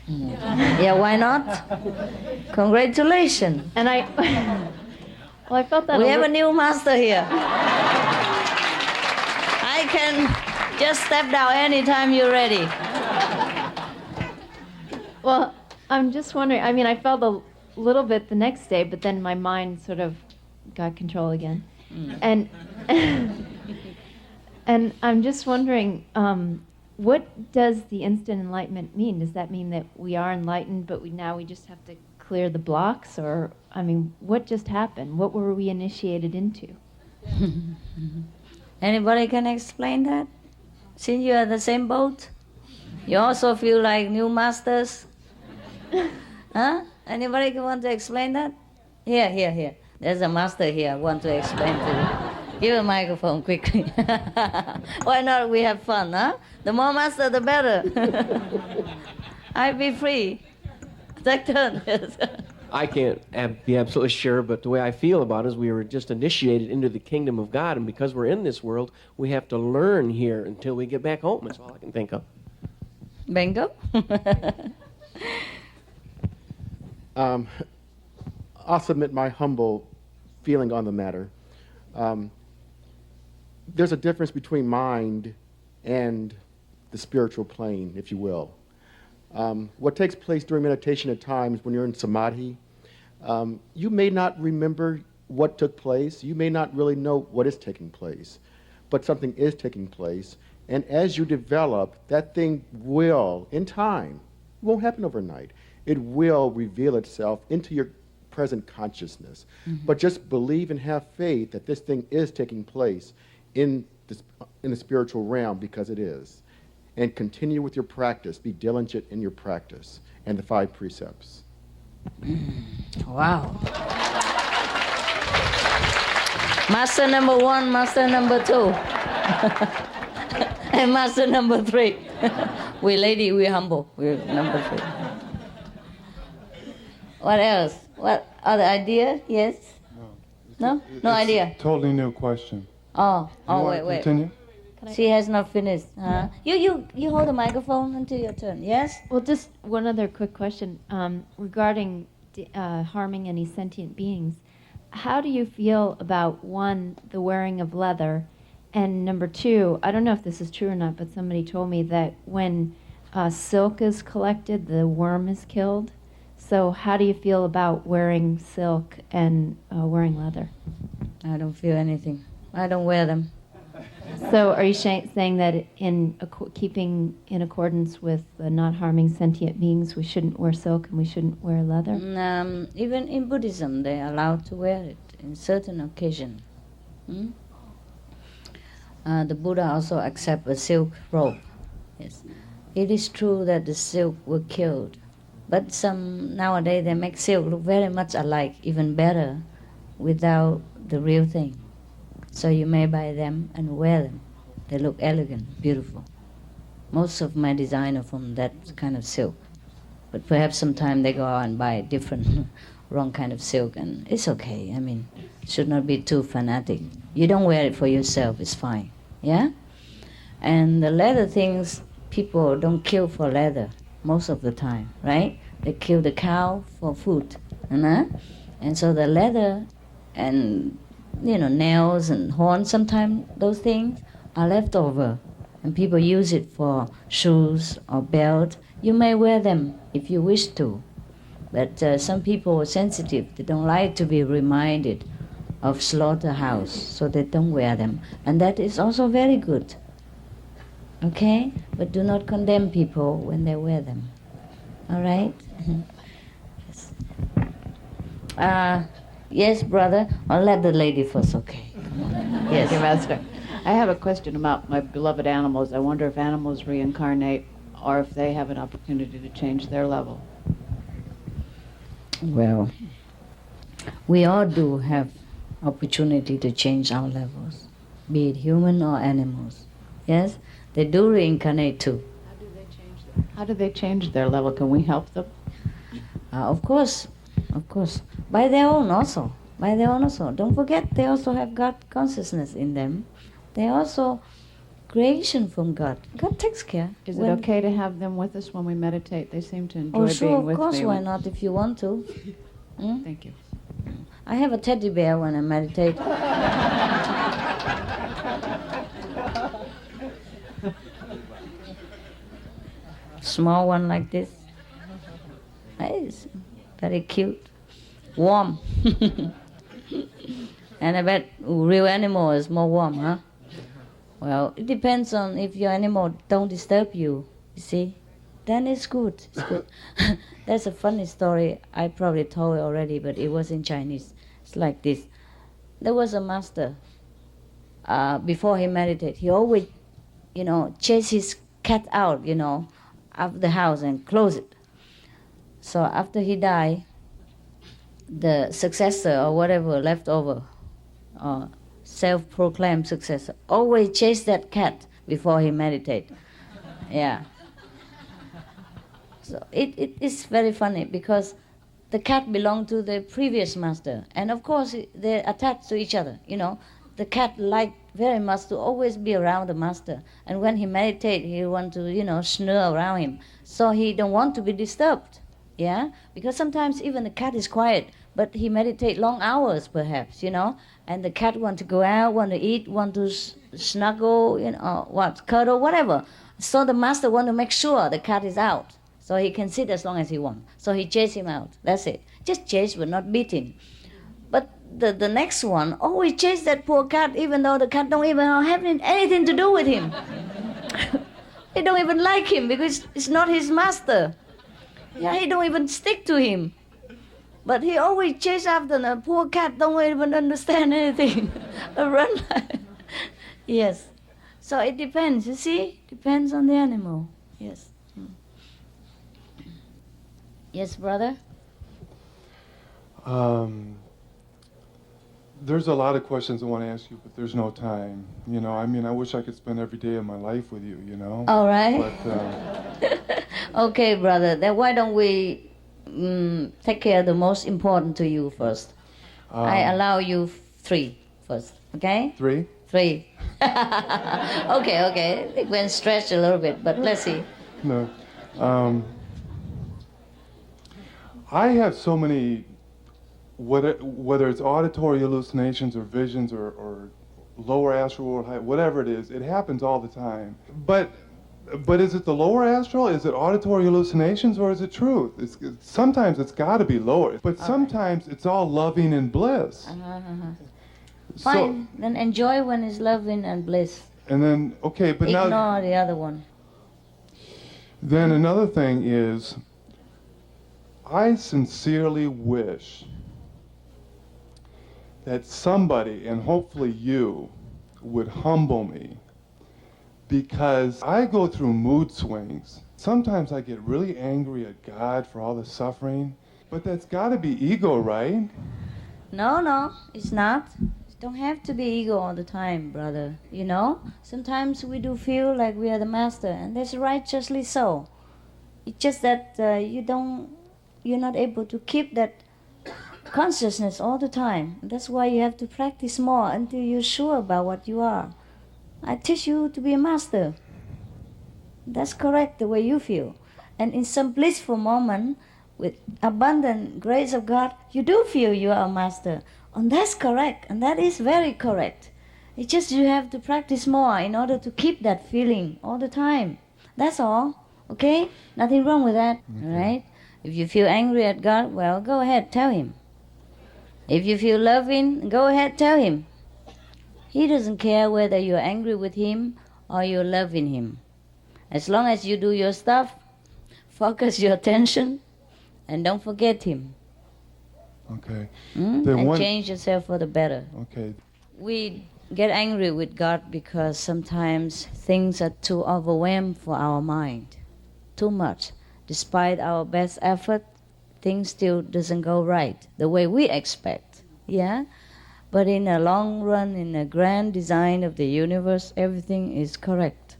Yeah, why not? Congratulations. And I felt that we have a new master here. I can just step down anytime you're ready. Well, I'm just wondering, I felt a little bit the next day, but then my mind sort of got control again. And and I'm just wondering, what does the instant enlightenment mean? Does that mean that we are enlightened, but we just have to clear the blocks? Or, what just happened? What were we initiated into? Anybody can explain that? Since you are the same boat? You also feel like new masters? Huh? Anybody want to explain that? Here. There's a master here. I want to explain to you. Give a microphone quickly. Why not? We have fun, huh? The more master, the better. I'll be free. Take turn. I can't be absolutely sure, but the way I feel about it is we were just initiated into the kingdom of God, and because we're in this world, we have to learn here until we get back home. That's all I can think of. Bingo. I'll submit my humble feeling on the matter. There's a difference between mind and the spiritual plane, if you will. What takes place during meditation at times when you're in samadhi, you may not remember what took place. You may not really know what is taking place, but something is taking place. And as you develop, that thing will, in time, it won't happen overnight, it will reveal itself into your present consciousness. Mm-hmm. But just believe and have faith that this thing is taking place in the spiritual realm, because it is. And continue with your practice. Be diligent in your practice and the 5 precepts. Wow. Master number 1, master number 2. And master number 3. We're humble. We're number 3. What else? What other idea? Yes? No idea? Totally new question. Oh, wait. Continue? She has not finished. You hold the microphone until your turn. Yes? Well, just one other quick question regarding harming any sentient beings. How do you feel about, 1, the wearing of leather, and number 2, I don't know if this is true or not, but somebody told me that when silk is collected, the worm is killed. So how do you feel about wearing silk and wearing leather? I don't feel anything. I don't wear them. So are you saying that in keeping in accordance with not harming sentient beings, we shouldn't wear silk and we shouldn't wear leather? Even in Buddhism, they're allowed to wear it in certain occasions. The Buddha also accepts a silk robe. Yes, it is true that the silk were killed, but nowadays they make silk look very much alike, even better, without the real thing. So you may buy them and wear them. They look elegant, beautiful. Most of my design are from that kind of silk. But perhaps sometime they go out and buy a different, wrong kind of silk, and it's okay. I mean, should not be too fanatic. You don't wear it for yourself, it's fine. Yeah? And the leather things, people don't kill for leather most of the time, right? They kill the cow for food. And so the leather and nails and horns, sometimes those things are left over, and people use it for shoes or belt. You may wear them if you wish to, but some people are sensitive. They don't like to be reminded of slaughterhouse, so they don't wear them, and that is also very good. Okay? But do not condemn people when they wear them. All right? Yes. Yes, brother. I'll let the lady first, okay. Yes. Thank you, Master. I have a question about my beloved animals. I wonder if animals reincarnate or if they have an opportunity to change their level. Well, we all do have opportunity to change our levels, be it human or animals. Yes? They do reincarnate too. How do they change their level? Can we help them? Of course. By their own also. Don't forget, they also have God consciousness in them. They also creation from God. God takes care. Is it okay to have them with us when we meditate? They seem to enjoy being with me. Of course, why not if you want to? Thank you. I have a teddy bear when I meditate. Small one like this. Nice. Very cute. Warm. And I bet real animal is more warm, huh? Well, it depends on if your animal don't disturb you, you see. Then it's good. It's good. That's a funny story. I probably told it already, but it was in Chinese. It's like this. There was a master. Before he meditated, he always, chase his cat out, of the house and close it. So after he died, the successor or whatever left over, self-proclaimed successor, always chase that cat before he meditate. Yeah. So it is very funny because the cat belonged to the previous master, and of course they're attached to each other. The cat liked very much to always be around the master, and when he meditate, he want to snurr around him, so he don't want to be disturbed. Yeah, because sometimes even the cat is quiet, but he meditate long hours perhaps, and the cat want to go out, want to eat, want to snuggle, cuddle, whatever. So the master want to make sure the cat is out, so he can sit as long as he wants. So he chase him out. That's it. Just chase, but not beat him. But the next one always chase that poor cat, even though the cat don't even have anything to do with him. He don't even like him because it's not his master. Yeah, he don't even stick to him. But he always chase after the poor cat, don't even understand anything. Run. Yes. So it depends, you see? Depends on the animal. Yes. Yes, brother? There's a lot of questions I want to ask you, but there's no time. I wish I could spend every day of my life with you, All right. But, okay, brother. Then why don't we take care of the most important to you first? I allow you 3 first, okay? 3? 3. Okay. It went stretch a little bit, but let's see. No. I have so many, whether it's auditory hallucinations or visions or lower astral world, whatever it is, it happens all the time. But is it the lower astral? Is it auditory hallucinations, or is it truth? Sometimes it's got to be lower, but sometimes it's all loving and bliss. Fine, then enjoy when it's loving and bliss. And then, okay, but Ignore now... the other one. Then another thing is, I sincerely wish that somebody, and hopefully you, would humble me, because I go through mood swings. Sometimes I get really angry at God for all the suffering, but that's got to be ego, right? No, it's not. It don't have to be ego all the time, brother. Sometimes we do feel like we are the master, and that's righteously so. It's just that you're not able to keep that consciousness all the time. That's why you have to practice more until you're sure about what you are. I teach you to be a master. That's correct, the way you feel. And in some blissful moment, with abundant grace of God, you do feel you are a master. And that's correct, and that is very correct. It's just you have to practice more in order to keep that feeling all the time. That's all, okay? Nothing wrong with that, all right? If you feel angry at God, well, go ahead, tell Him. If you feel loving, go ahead, tell Him. He doesn't care whether you're angry with Him or you're loving Him. As long as you do your stuff, focus your attention, and don't forget Him. Okay. And change yourself for the better. Okay. We get angry with God because sometimes things are too overwhelmed for our mind. Too much. Despite our best effort, things still doesn't go right the way we expect. Yeah? But in the long run, in the grand design of the universe, everything is correct.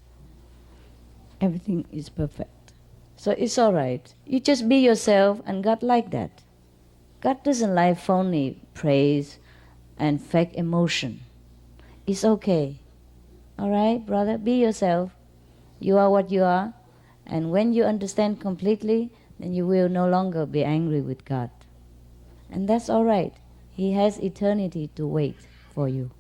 Everything is perfect. So it's all right. You just be yourself, and God like that. God doesn't like phony praise and fake emotion. It's okay. All right, brother? Be yourself. You are what you are. And when you understand completely, then you will no longer be angry with God. And that's all right. He has eternity to wait for you.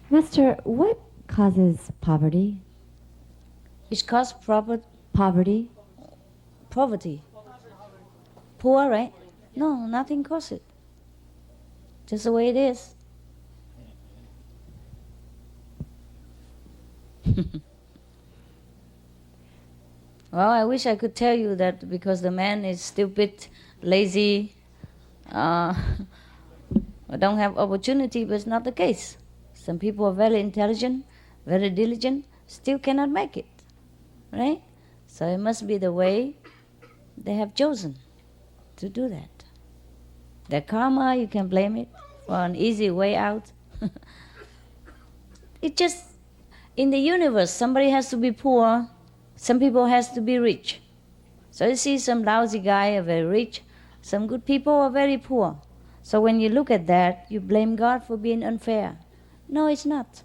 Master, what causes poverty? It causes poverty. Poverty. Poor, right? No, nothing causes it. Just the way it is. Well, I wish I could tell you that because the man is stupid, lazy, or don't have opportunity, but it's not the case. Some people are very intelligent, very diligent, still cannot make it, right? So it must be the way they have chosen to do that. Their karma, you can blame it for an easy way out. It just, in the universe, somebody has to be poor, some people has to be rich. So you see some lousy guy are very rich, some good people are very poor. So when you look at that, you blame God for being unfair. No, it's not.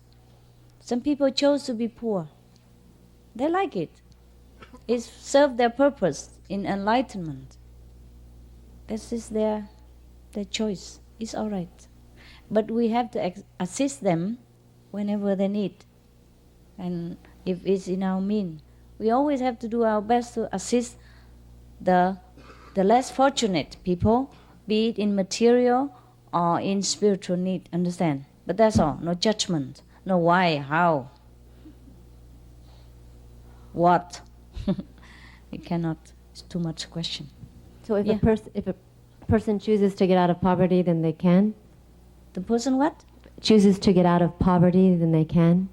Some people chose to be poor. They like it. It served their purpose in enlightenment. This is their choice. It's all right. But we have to assist them whenever they need. And if it's in our means, we always have to do our best to assist the less fortunate people, be it in material or in spiritual need, understand? But that's all, no judgment, no why, how, what. You cannot, it's too much question. So if a person chooses to get out of poverty, then they can? The person what? Chooses to get out of poverty, then they can?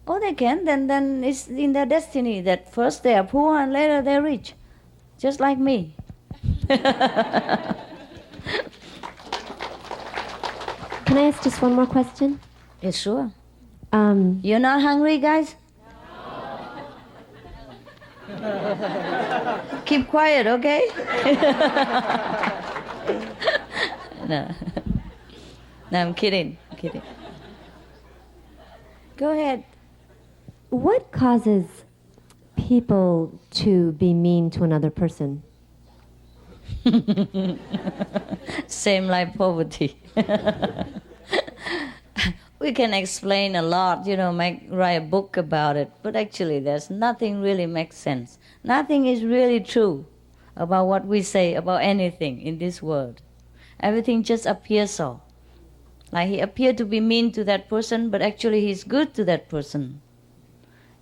Oh, they can, then it's in their destiny that first they are poor and later they're rich. Just like me. Can I ask just one more question? Yes, sure. You're not hungry, guys? Keep quiet, okay? No. No, I'm kidding. Go ahead. What causes people to be mean to another person? Same like poverty. We can explain a lot, write a book about it, but actually there's nothing really makes sense. Nothing is really true about what we say about anything in this world. Everything just appears so. Like he appeared to be mean to that person, but actually he's good to that person.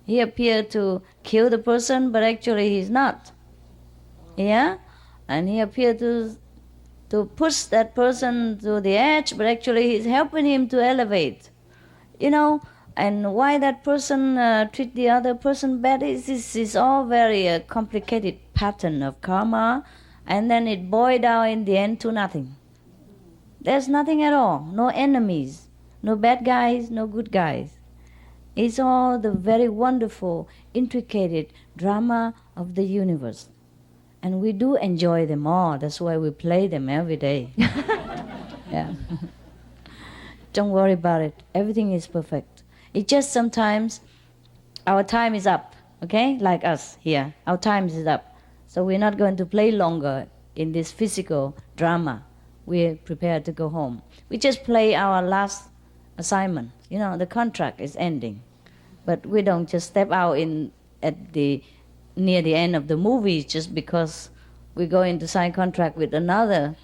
He appeared to kill the person, but actually he's not. Yeah? And he appeared to push that person to the edge, but actually he's helping him to elevate. And why that person treat the other person bad is all very complicated pattern of karma, and then it boils down in the end to nothing. There's nothing at all, no enemies, no bad guys, no good guys. It's all the very wonderful, intricate drama of the universe. And we do enjoy them all. That's why we play them every day. Yeah. Don't worry about it. Everything is perfect. It's just sometimes our time is up, okay? Like us here. Our time is up. So we're not going to play longer in this physical drama. We're prepared to go home. We just play our last assignment. The contract is ending. But we don't just step out near the end of the movie just because we're going to sign contract with another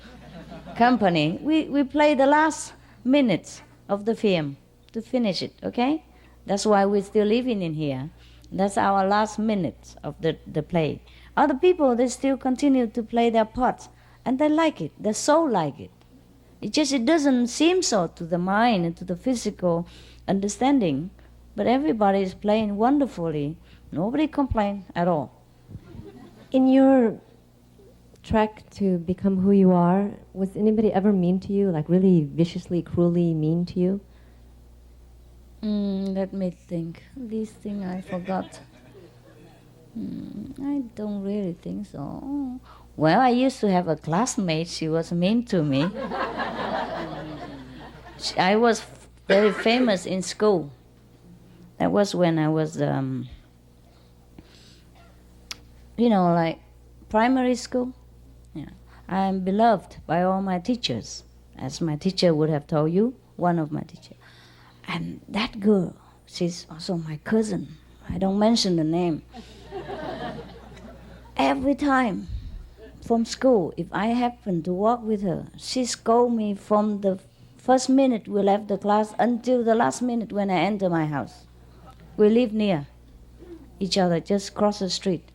company. We play the last minutes of the film to finish it, okay? That's why we're still living in here. That's our last minutes of the play. Other people, they still continue to play their parts, and they like it. Their soul like it. It doesn't seem so to the mind and to the physical understanding, but everybody is playing wonderfully. Nobody complains at all. In your trek to become who you are, was anybody ever mean to you, like really viciously, cruelly mean to you? Let me think. This thing I forgot. I don't really think so. Well, I used to have a classmate. She was mean to me. I was very famous in school. That was when I was, like primary school. Yeah. I am beloved by all my teachers, as my teacher would have told you, one of my teachers. And that girl, she's also my cousin. I don't mention the name. Every time from school, if I happen to walk with her, she scold me from the first minute we left the class until the last minute when I enter my house. We live near each other, just cross the street.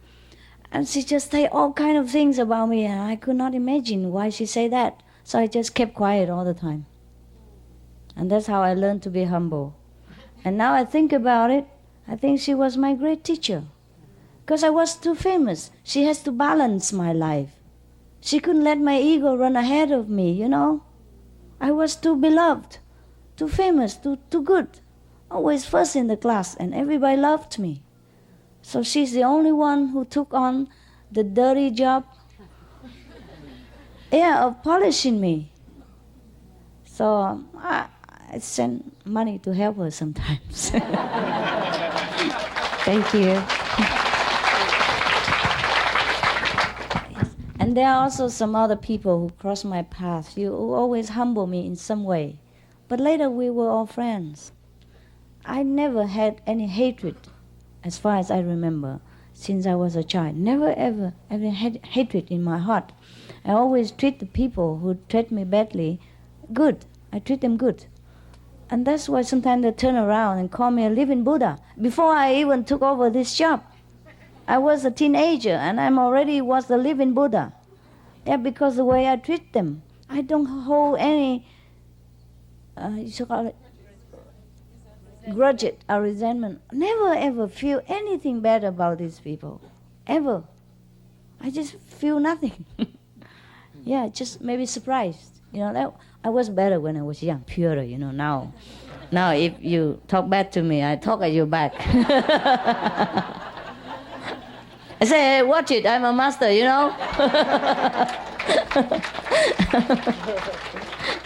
And she just say all kind of things about me, and I could not imagine why she say that. So I just kept quiet all the time. And that's how I learned to be humble. And now I think about it, I think she was my great teacher. Because I was too famous. She has to balance my life. She couldn't let my ego run ahead of me, you know. I was too beloved, too famous, too good. Always first in the class, and everybody loved me. So she's the only one who took on the dirty job, of polishing me. So I send money to help her sometimes. Thank you. And there are also some other people who cross my path. You always humble me in some way. But later we were all friends. I never had any hatred, as far as I remember, since I was a child. Never ever had hatred in my heart. I always treat the people who treat me badly good. I treat them good. And that's why sometimes they turn around and call me a living Buddha. Before I even took over this job, I was a teenager and I already was a living Buddha. Yeah, because the way I treat them. I don't hold any grudge or resentment. Never ever feel anything bad about these people. Ever. I just feel nothing. Yeah, just maybe surprised. You know, that I was better when I was young, purer, you know. Now if you talk bad to me, I talk at you back. I say, hey, watch it, I'm a master, you know.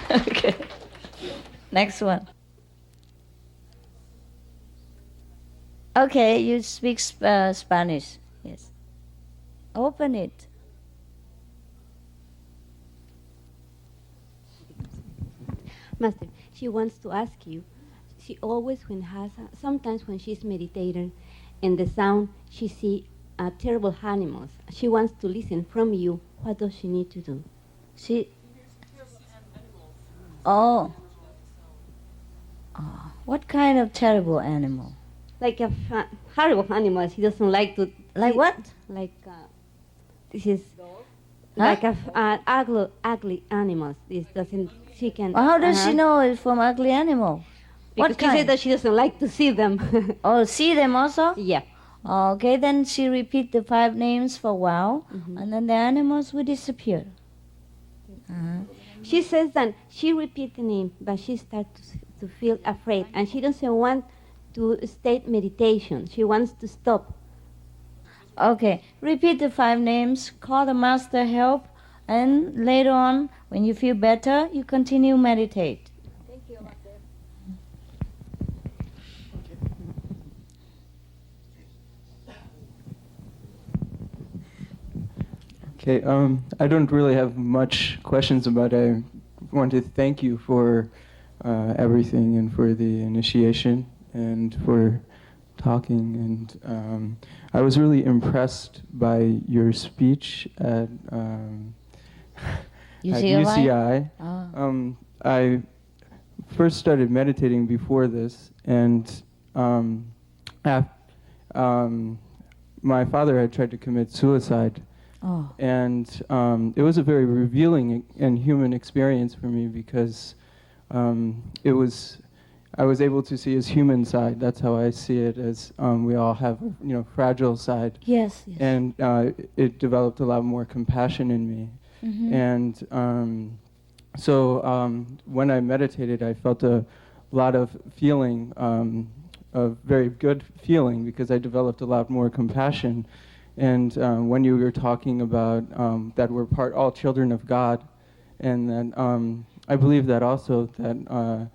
Okay. Next one. Okay, you speak Spanish. Yes. Open it. Master, she wants to ask you, she always sometimes when she's meditating and the sound, she sees terrible animals. She wants to listen from you. What does she need to do? What kind of terrible animal? Like a horrible animal. She doesn't like to... Like what? Like, this is... Like ugly animals. This doesn't... She can... Well, how does she know it's from ugly animal? Because What she kind? said that she doesn't like to see them. Oh, see them also? Yeah. Okay, then she repeat the 5 names for a while, and then the animals will disappear. She says that she repeats the name, but she starts to feel afraid, and she doesn't want to state meditation. She wants to stop. Okay, repeat the 5 names, call the master help, and later on, when you feel better, you continue meditate. Thank you, Master. Okay, I don't really have much questions about it. I want to thank you for everything and for the initiation and for talking. And I was really impressed by your speech at UCI. I first started meditating before this, and my father had tried to commit suicide. Oh. And it was a very revealing and human experience for me because I was able to see his human side. That's how I see it, as we all have a fragile side. Yes. And it developed a lot more compassion in me. Mm-hmm. And so when I meditated, I felt a lot of feeling, a very good feeling, because I developed a lot more compassion. And when you were talking about that we're all children of God, and that I believe that also that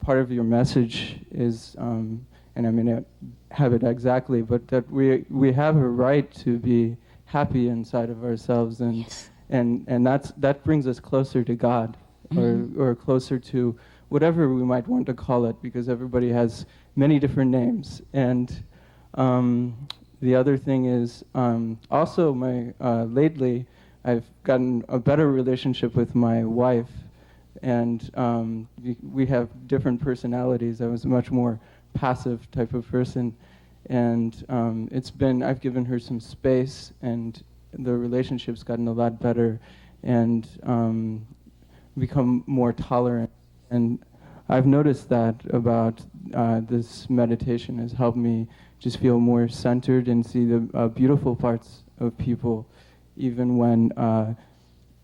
part of your message is, and I may not have it exactly, but that we have a right to be happy inside of ourselves, and yes. and that brings us closer to God, or closer to whatever we might want to call it, because everybody has many different names. And the other thing is also lately I've gotten a better relationship with my wife, and we have different personalities. I was a much more passive type of person, and I've given her some space, and the relationship's gotten a lot better, and become more tolerant. And I've noticed that about this meditation has helped me just feel more centered and see the beautiful parts of people, even when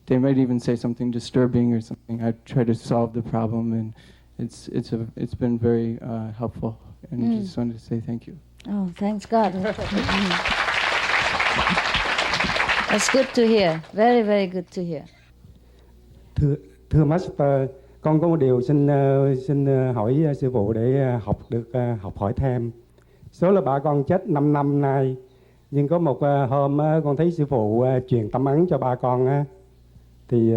they might even say something disturbing or something. I try to solve the problem, and it's been very helpful. And I just wanted to say thank you. Oh, thanks God. That's good to hear. Very, very good to hear. Thưa Master, con có một điều xin hỏi sư phụ để học hỏi thêm. Số là bà con chết 5 năm nay, nhưng có một hôm con thấy sư phụ truyền tâm ấn cho ba con thì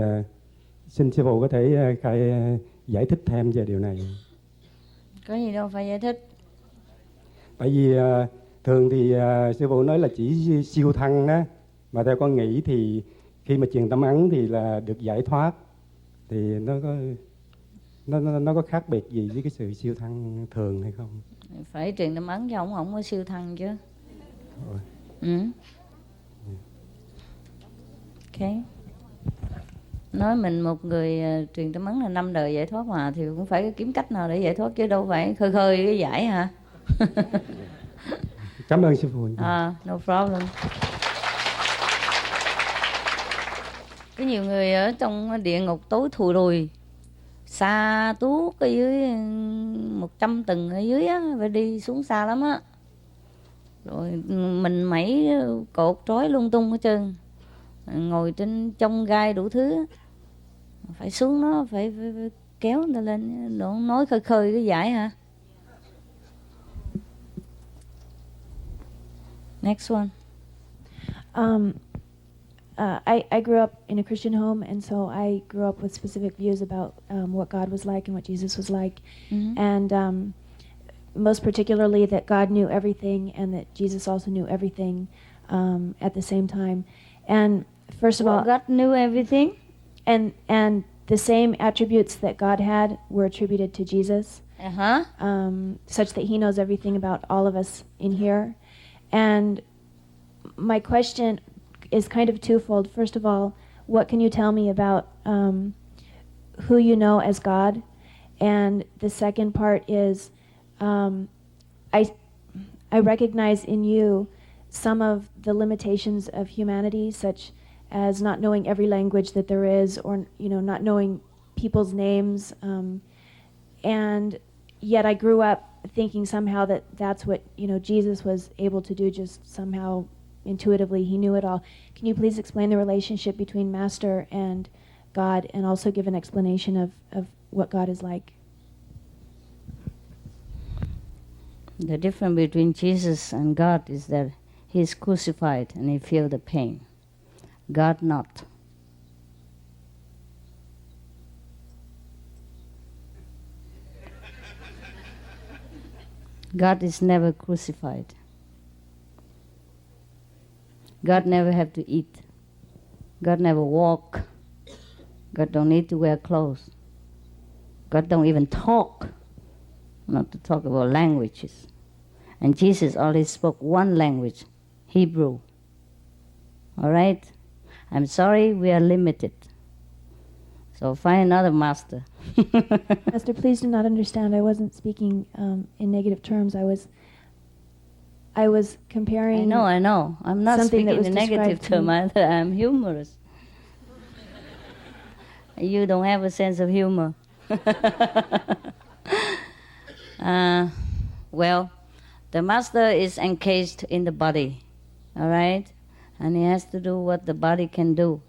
xin sư phụ có thể giải thích thêm về điều này. Có gì đâu phải giải thích. Tại vì thường thì sư phụ nói là chỉ siêu thăng đó, mà theo con nghĩ thì khi mà truyền tâm ấn thì là được giải thoát, thì nó có khác biệt gì với cái sự siêu thăng thường hay không? Phải truyền tâm ấn chứ không có siêu thăng chứ. Ok. Nói mình một người truyền tâm ấn là 5 đời giải thoát mà, thì cũng phải kiếm cách nào để giải thoát chứ đâu phải khơi cái giải hả? Cảm ơn sư phụ. No problem. Có nhiều người ở trong địa ngục tối thùi lùi, xa tuốt ở dưới 100 tầng ở dưới á, phải đi xuống xa lắm á. Rồi mình mẩy cột trói lung tung hết trơn, ngồi trên trong gai đủ thứ, phải xuống nó phải kéo người ta lên, đừng nói khơi cái giải hả? Next one. I grew up in a Christian home, and so I grew up with specific views about what God was like and what Jesus was like, and most particularly that God knew everything and that Jesus also knew everything at the same time. And first of all, God knew everything, and the same attributes that God had were attributed to Jesus, such that He knows everything about all of us in here. And my question is kind of twofold. First of all, what can you tell me about who you know as God? And the second part is, I recognize in you some of the limitations of humanity, such as not knowing every language that there is, or not knowing people's names, and yet I grew up thinking somehow that that's what Jesus was able to do, just somehow intuitively he knew it all. Can you please explain the relationship between Master and God, and also give an explanation of what God is like? The difference between Jesus and God is that he is crucified and he feels the pain. God not. God is never crucified. God never have to eat. God never walk. God don't need to wear clothes. God don't even talk, not to talk about languages. And Jesus only spoke one language, Hebrew. All right? I'm sorry, we are limited. So find another master. Master, please do not understand. I wasn't speaking in negative terms. I was comparing. I know. I'm not speaking in negative terms either. I'm humorous. You don't have a sense of humor. Well, the master is encased in the body, all right? And he has to do what the body can do.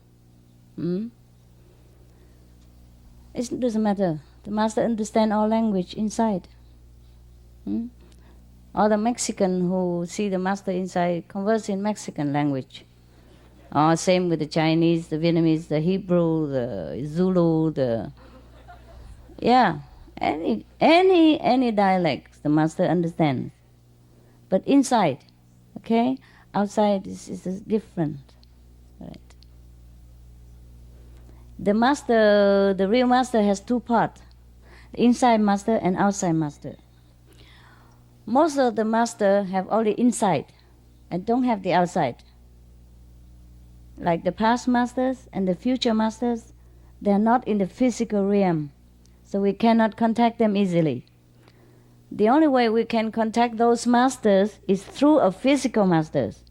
It doesn't matter. The master understands all language inside. All the Mexican who see the master inside converse in Mexican language. Same with the Chinese, the Vietnamese, the Hebrew, the Zulu, any dialect the master understands. But inside, okay, outside is different. Right. The master, the real master has two parts, the inside master and outside master. Most of the master have only inside and don't have the outside. Like the past masters and the future masters, they are not in the physical realm. so we cannot contact them easily. The only way we can contact those masters is through a physical masters,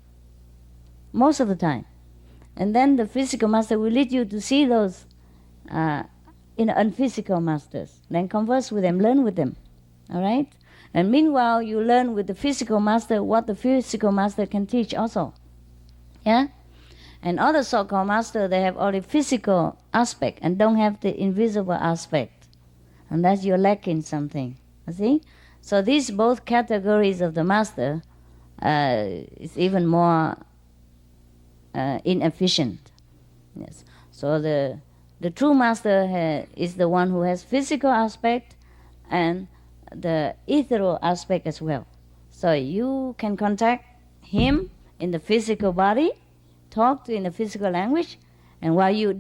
most of the time. And then the physical master will lead you to see those unphysical masters. Then converse with them, learn with them, all right? And meanwhile, you learn with the physical master what the physical master can teach also, yeah? And other so-called masters, they have only physical aspect and don't have the invisible aspect. And that's you're lacking something, you see? So these both categories of the master is even more inefficient. Yes. So the true master is the one who has physical aspect and the ethereal aspect as well. So you can contact him in the physical body, talk in the physical language, and while you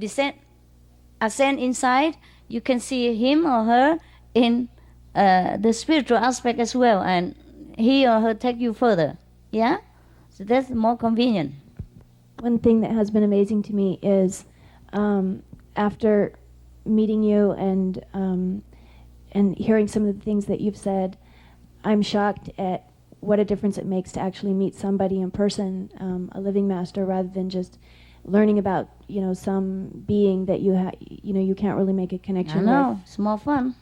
ascend inside, you can see him or her in the spiritual aspect as well, and he or her take you further. Yeah? So that's more convenient. One thing that has been amazing to me is after meeting you and hearing some of the things that you've said, I'm shocked at what a difference it makes to actually meet somebody in person, a living master, rather than just learning about, some being that you can't really make a connection with. I know, it's more fun.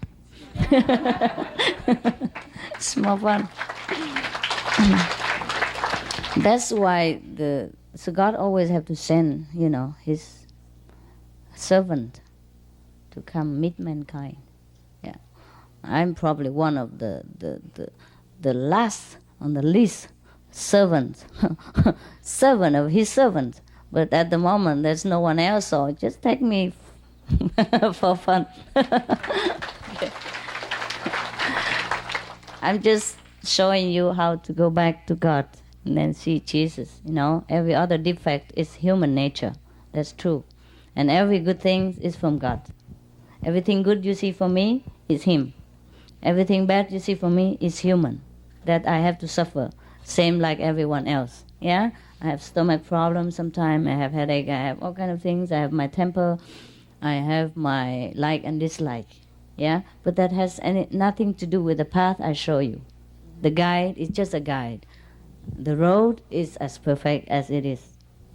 It's more fun. That's why so God always have to send, his servant to come meet mankind. Yeah, I'm probably one of the last on the list servant of his servant. But at the moment, there's no one else, so just take me for fun. I'm just showing you how to go back to God and then see Jesus. Every other defect is human nature. That's true. And every good thing is from God. Everything good you see from me is him. Everything bad you see from me is human, that I have to suffer, same like everyone else. Yeah? I have stomach problems sometimes, I have headache, I have all kind of things, I have my temper, I have my like and dislike. Yeah? But that has nothing to do with the path I show you. The guide is just a guide. The road is as perfect as it is.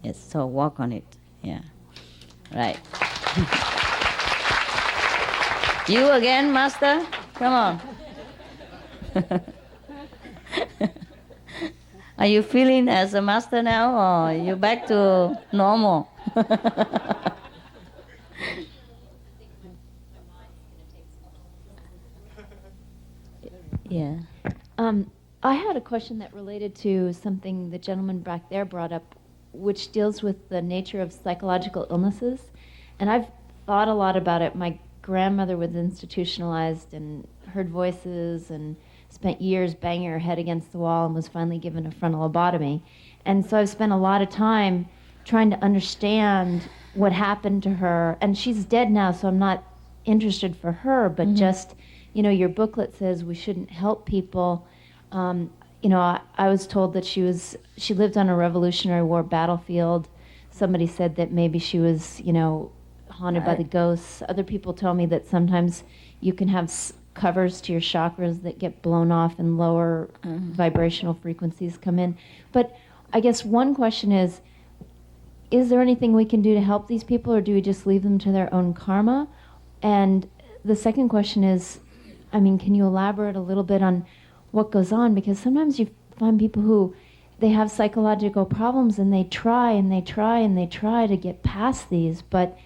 Yes, so walk on it. Yeah. Right. You again, Master? Come on. Are you feeling as a master now, or are you back to normal? Yeah. I had a question that related to something the gentleman back there brought up, which deals with the nature of psychological illnesses. And I've thought a lot about it. My grandmother was institutionalized and heard voices and spent years banging her head against the wall and was finally given a frontal lobotomy. And so I've spent a lot of time trying to understand what happened to her. And she's dead now, so I'm not interested for her, but just, your booklet says we shouldn't help people. I was told that she lived on a Revolutionary War battlefield. Somebody said that maybe she was, haunted by the ghosts. Other people told me that sometimes you can have covers to your chakras that get blown off and lower vibrational frequencies come in. But I guess one question is there anything we can do to help these people, or do we just leave them to their own karma? And the second question is, can you elaborate a little bit on what goes on? Because sometimes you find people who, they have psychological problems and they try and they try and they try to get past these, but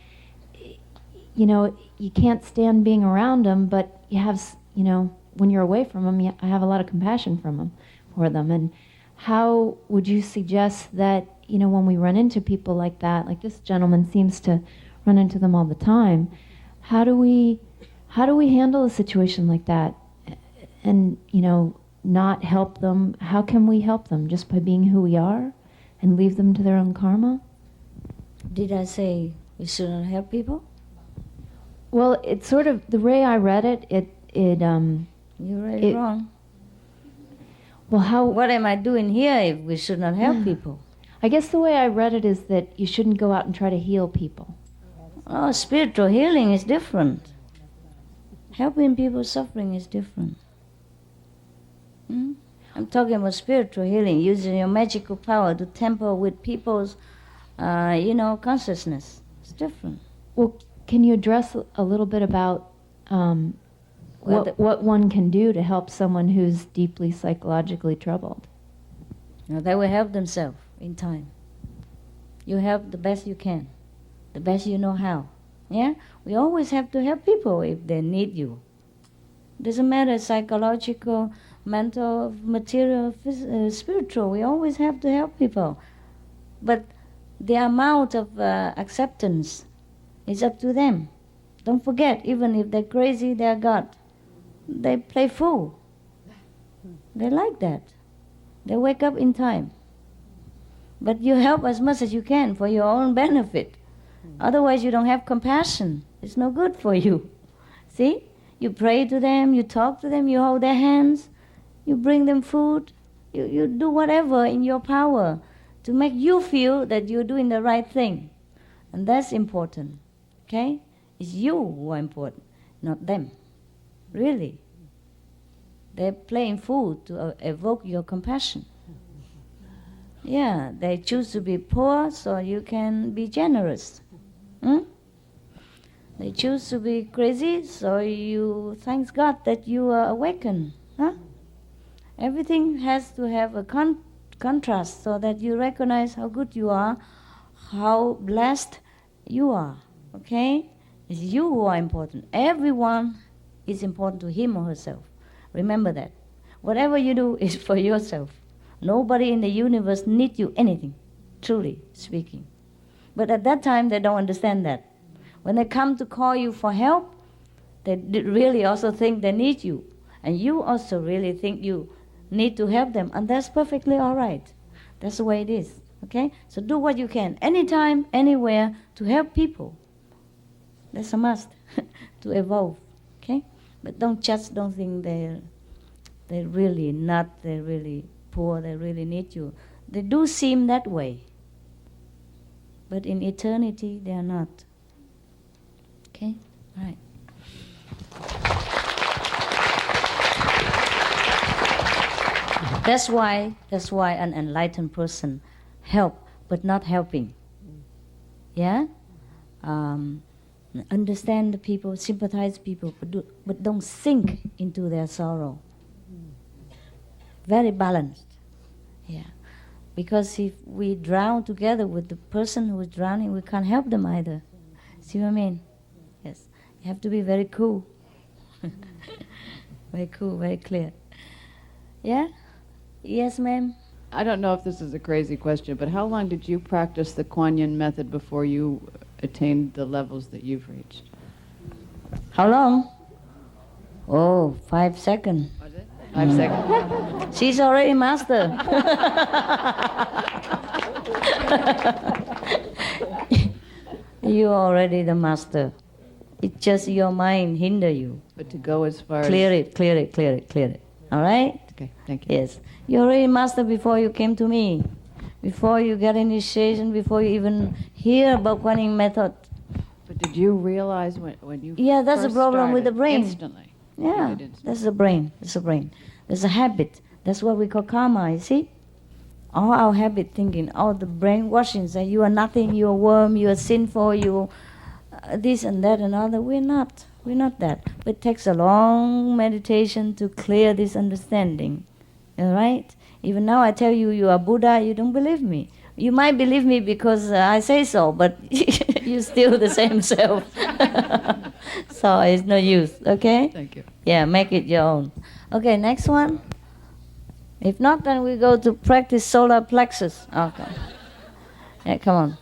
you can't stand being around them, but you have, when you're away from them, I have a lot of compassion for them. And how would you suggest that, when we run into people like that, like this gentleman seems to run into them all the time, how do we handle a situation like that and, not help them? How can we help them? Just by being who we are and leave them to their own karma? Did I say we shouldn't help people? Well, it's sort of, the way I read it, you read it wrong. Well, what am I doing here if we should not help people? I guess the way I read it is that you shouldn't go out and try to heal people. Oh, spiritual healing is different. Helping people suffering is different. I'm talking about spiritual healing, using your magical power to tamper with people's, consciousness. It's different. Well, can you address a little bit about what one can do to help someone who's deeply psychologically troubled? They will help themselves in time. You help the best you can, the best you know how. Yeah? We always have to help people if they need you. Doesn't matter psychological, mental, material, spiritual. We always have to help people. But the amount of acceptance is up to them. Don't forget, even if they're crazy, they're God. They play fool. They like that. They wake up in time. But you help as much as you can for your own benefit. Otherwise, you don't have compassion. It's no good for you. See? You pray to them, you talk to them, you hold their hands, you bring them food, you do whatever in your power to make you feel that you're doing the right thing. And that's important. Okay? It's you who are important, not them. Really. They're playing fool to evoke your compassion. Yeah, they choose to be poor so you can be generous. They choose to be crazy so you thank God that you are awakened. Everything has to have a contrast so that you recognize how good you are, how blessed you are. Okay? It's you who are important. Everyone is important to him or herself. Remember that. Whatever you do is for yourself. Nobody in the universe needs you anything, truly speaking. But at that time, they don't understand that. When they come to call you for help, they really also think they need you. And you also really think you need to help them. And that's perfectly all right. That's the way it is. Okay? So do what you can, anytime, anywhere, to help people. That's a must, to evolve. Okay? But don't judge, don't think they're really not, they're really poor, they really need you. They do seem that way. But in eternity, they are not. Okay? All right. That's why an enlightened person help, but not helping. Yeah? Understand the people, sympathize people, but don't sink into their sorrow. Very balanced. Yeah. Because if we drown together with the person who is drowning, we can't help them either. See what I mean? Yes. You have to be very cool. Very cool, very clear. Yeah? Yes, ma'am? I don't know if this is a crazy question, but how long did you practice the Kuan Yin method before you attained the levels that you've reached? How long? Oh, 5 seconds. Was it? 5 seconds? She's already master. You're already the master. It's just your mind hinder you. But to go as far Clear as... it. All right? Okay, thank you. Yes. You already master before you came to me. Before you get initiation, before you even hear about Kuan Yin method. But did you realize when you Yeah, that's the first problem with the started, brain. Instantly? Yeah, that's the brain. That's the brain. There's a habit. That's what we call karma, you see? All our habit thinking, all the brainwashings that you are nothing, you are worm, you are sinful, you this and that and other. We're not that. But it takes a long meditation to clear this understanding. All right? Even now I tell you, you are Buddha, you don't believe me. You might believe me because I say so, but you're still the same self. So it's no use, okay? Thank you. Yeah, make it your own. Okay, next one. If not, then we go to practice solar plexus. Okay. Yeah, come on.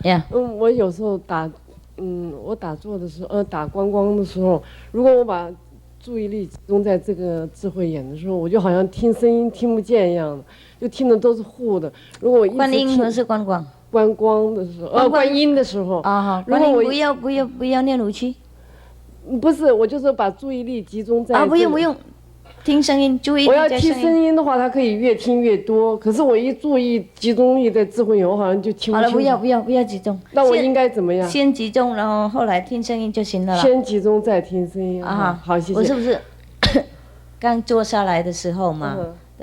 Yeah. 我有时候我打坐的时候，打光光的时候，如果我把注意力集中在这个智慧眼的时候，我就好像听声音听不见一样的，就听的都是糊的。如果我一直观音还是观光？观光的时候，观音的时候。啊，观音不要念武器。不是，我就是把注意力集中在。不用。听声音，注意我要在听声音的话，它可以越听越多。可是我一注意集中力在智慧眼，我好像就听不好了，清楚。不要集中。那我应该怎么样？先集中，然后后来听声音就行了啦。先集中再听声音啊，好，谢谢。我是不是刚坐下来的时候嘛？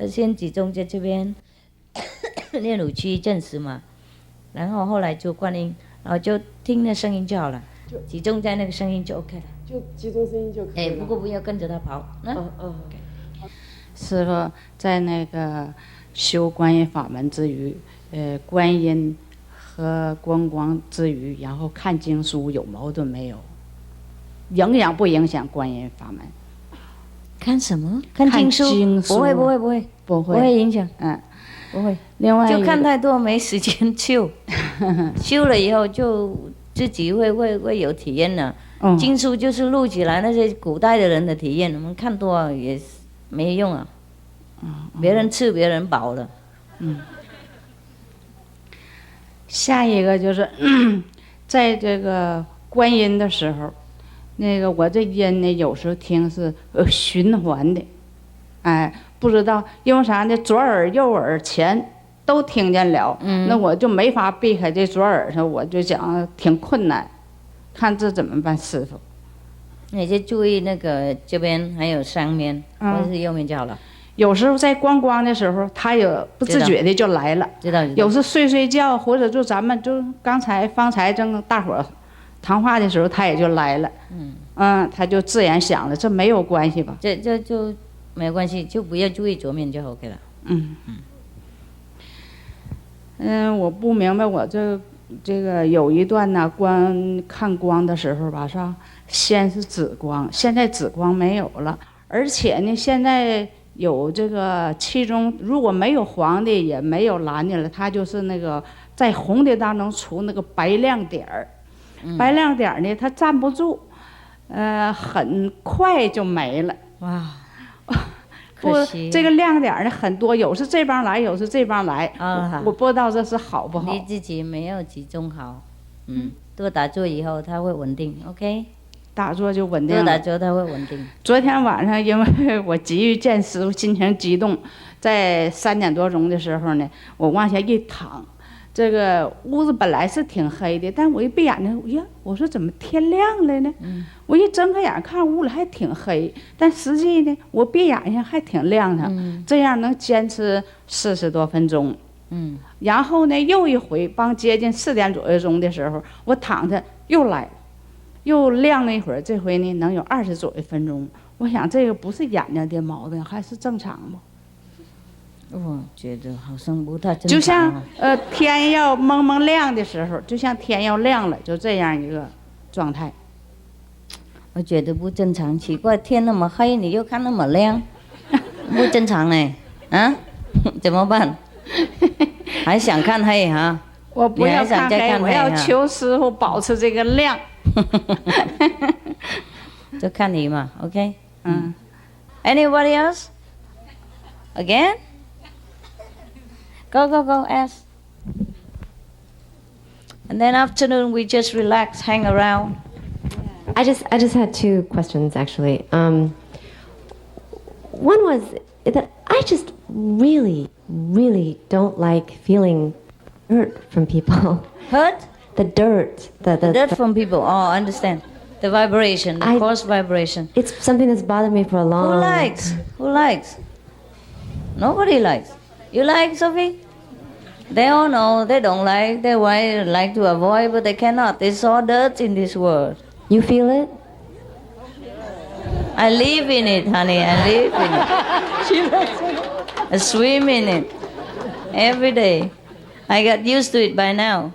先集中在这边练武区一阵子嘛，然后后来就观音，然后就听那声音就好了，集中在那个声音就 OK 了。就集中声音就可以了。不过不要跟着他跑。师父在那个修观音法门之余，观音和观光之余，然后看经书有矛盾没有？影响不影响观音法门？看什么？看经书？不会影响。不会。另外就看太多没时间修，修了以后就自己会有体验了。经书就是录起来那些古代的人的体验，我们看多也没用啊。别人吃别人饱了。下一个就是在这个观音的时候，那个我这音呢有时候听是循环的，不知道因为啥呢？左耳右耳前都听见了，那我就没法避开这左耳上，我就想挺困难。看这怎么办，师父？你就注意那个这边还有上面，或者是右面就好了。有时候在观光的时候，他有不自觉的就来了。知道。有时睡觉，或者就咱们就方才正大伙儿谈话的时候，他也就来了。他就自然想了，这没有关系吧？这就没有关系，就不要注意左面就 OK 了。我不明白，我这个有一段呢，看光的时候吧，是吧？先是紫光，现在紫光没有了，而且呢，现在有这个其中如果没有黄的，也没有蓝的了，它就是那个在红的当中出那个白亮点儿，白亮点儿呢，它站不住，很快就没了。哇！不，这个亮点呢很多，有是这帮来，有是这帮来，我不知道这是好不好。你自己没有集中好，多打坐以后它会稳定 ，OK？ 打坐就稳定了。多打坐它会稳定。昨天晚上因为我急于见师父，心情激动，在3点多钟的时候呢，我往下一躺，这个屋子本来是挺黑的，但我一闭眼睛，呀，我说怎么天亮了呢？我一睁开眼看屋里还挺黑，但实际呢，我闭眼睛还挺亮的。这样能坚持40多分钟。然后呢，又一回帮接近4点左右钟的时候，我躺着又来了，又亮了一会儿，这回呢能有20左右分钟。我想这个不是眼睛的毛病，还是正常吗？我觉得好像不太正常。就像天要蒙蒙亮的时候，就像天要亮了，就这样一个状态。我觉得不正常，奇怪，天那么黑，你又看那么亮，不正常呢，怎么办？还想看黑哈？我不要看黑，我要求师父保持这个亮。就看你嘛 ，OK？ Anybody else? Again? Go, ask. And then afternoon we just relax, hang around. I just had 2 questions actually. One was that I just really don't like feeling hurt from people. Hurt? The dirt. The dirt from people. Oh, I understand. The vibration, the coarse vibration. It's something that's bothered me for a long time. Who likes? Nobody likes. You like, Sophie? They all know they don't like. They like to avoid, but they cannot. There's all dirt in this world. You feel it? I live in it, honey. I live in it. I swim in it every day. I got used to it by now.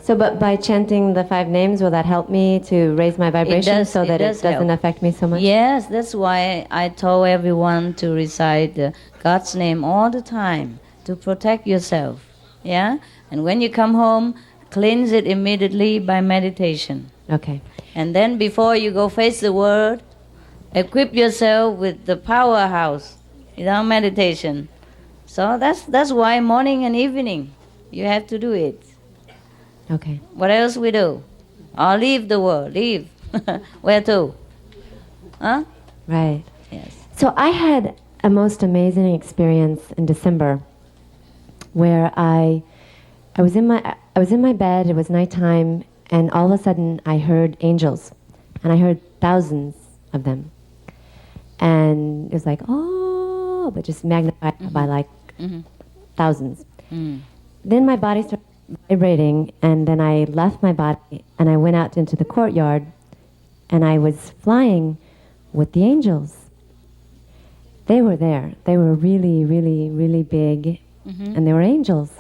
So, but by chanting the 5 names, will that help me to raise my vibration so that it doesn't affect me so much? Yes, that's why I told everyone to recite God's name all the time to protect yourself. Yeah? And when you come home, cleanse it immediately by meditation. Okay. And then before you go face the world, equip yourself with the powerhouse, meditation. So that's why morning and evening you have to do it. Okay. What else we do? Leave the world. Leave. Where to? Huh? Right. Yes. So I had a most amazing experience in December where I was in my bed, it was nighttime, and all of a sudden I heard angels, and I heard thousands of them. And it was like, oh, but just magnified by like thousands. Then my body started vibrating, and then I left my body and I went out into the courtyard, and I was flying with the angels. They were there. They were really, really, really big, and they were angels.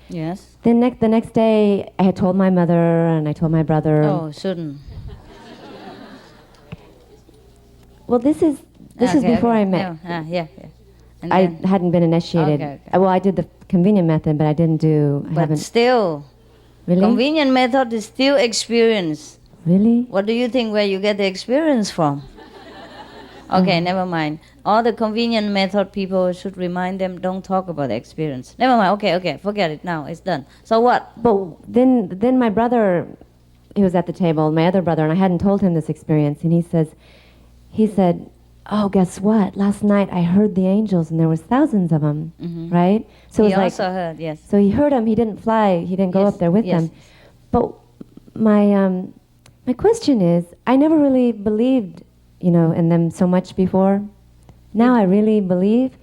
Yes. Then the next day, I had told my mother and I told my brother. Oh, shouldn't. Well, this is before I met. Yeah. And I then- hadn't been initiated. Okay. Well, I did the convenient method, but I didn't do. I But haven't. still, Really? convenient method is still experience. Really? What do you think where you get the experience from? Okay, never mind. All the convenient method people should remind them, don't talk about the experience. Never mind, okay, forget it now, it's done. So what? But then my brother, he was at the table, my other brother, and I hadn't told him this experience, and he said, oh, guess what? Last night I heard the angels, and there was thousands of them, right? So it He was also heard, yes. So he heard them. He didn't fly. He didn't go Yes, up there with yes. them. But my question is, I never really believed, in them so much before. Now I really believe.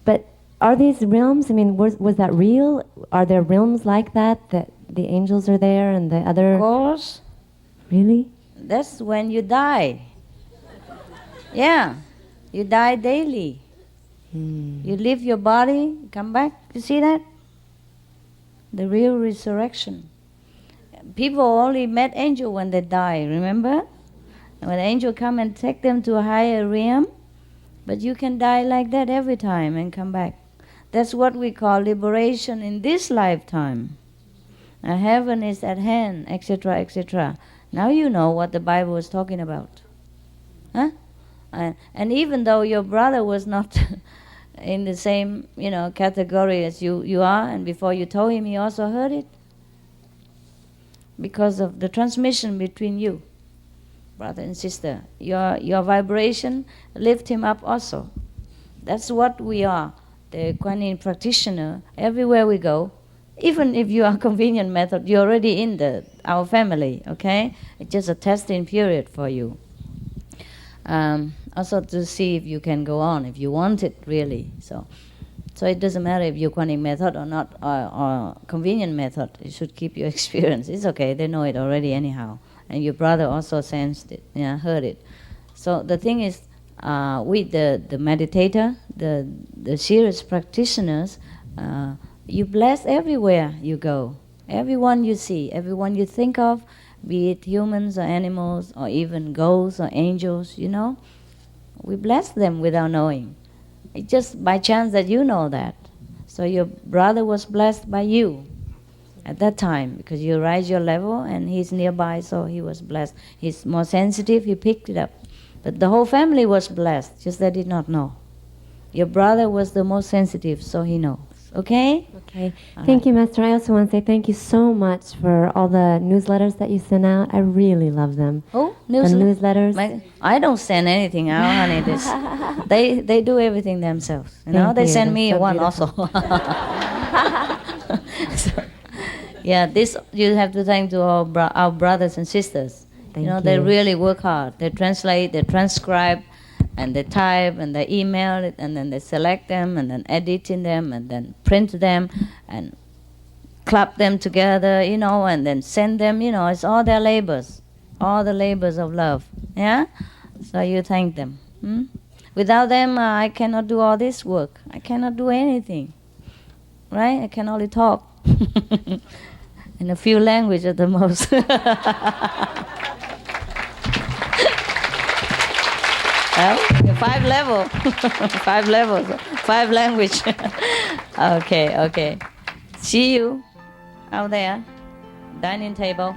But are these realms? I mean, was that real? Are there realms like that the angels are there and the other? Of course. Really? That's when you die. Yeah, you die daily. You leave your body, come back. You see that? The real resurrection. People only met angel when they die, remember? And when the angel come and take them to a higher realm, but you can die like that every time and come back. That's what we call liberation in this lifetime. Heaven is at hand, etc., etc. Now you know what the Bible is talking about. Huh? And even though your brother was not in the same, category as you are, and before you told him, he also heard it. Because of the transmission between you, brother and sister. Your vibration lift him up also. That's what we are, the Kuan Yin practitioner. Everywhere we go, even if you are convenient method, you're already in our family, okay? It's just a testing period for you. Also to see if you can go on, if you want it really. So it doesn't matter if you're Kuan Yin method or not, or convenient method. You should keep your experience. It's okay, they know it already anyhow. And your brother also sensed it, heard it. So the thing is, with the meditator, the serious practitioners, you bless everywhere you go. Everyone you see, everyone you think of, be it humans or animals or even ghosts or angels, we bless them without knowing. It's just by chance that you know that. So your brother was blessed by you at that time because you rise your level and he's nearby, so he was blessed. He's more sensitive, he picked it up. But the whole family was blessed, just they did not know. Your brother was the most sensitive, so he knows. Okay? Okay. Thank you, Master. I also want to say thank you so much for all the newsletters that you send out. I really love them. Oh, The newsletters. I don't send anything out, honey. They do everything themselves. Thank They you. send That's me so one beautiful. also. This you have to thank to our brothers and sisters. Thank They you. really work hard. They translate, they transcribe, and they type, and they email it, and then they select them, and then edit in them, and then print them, and clap them together, and then send them. It's all their labors, all the labors of love. Yeah, so you thank them. Without them, I cannot do all this work. I cannot do anything. Right? I can only talk in a few languages at the most. Well, 5 levels, 5 levels, 5 language. Okay. See you out there, dining table.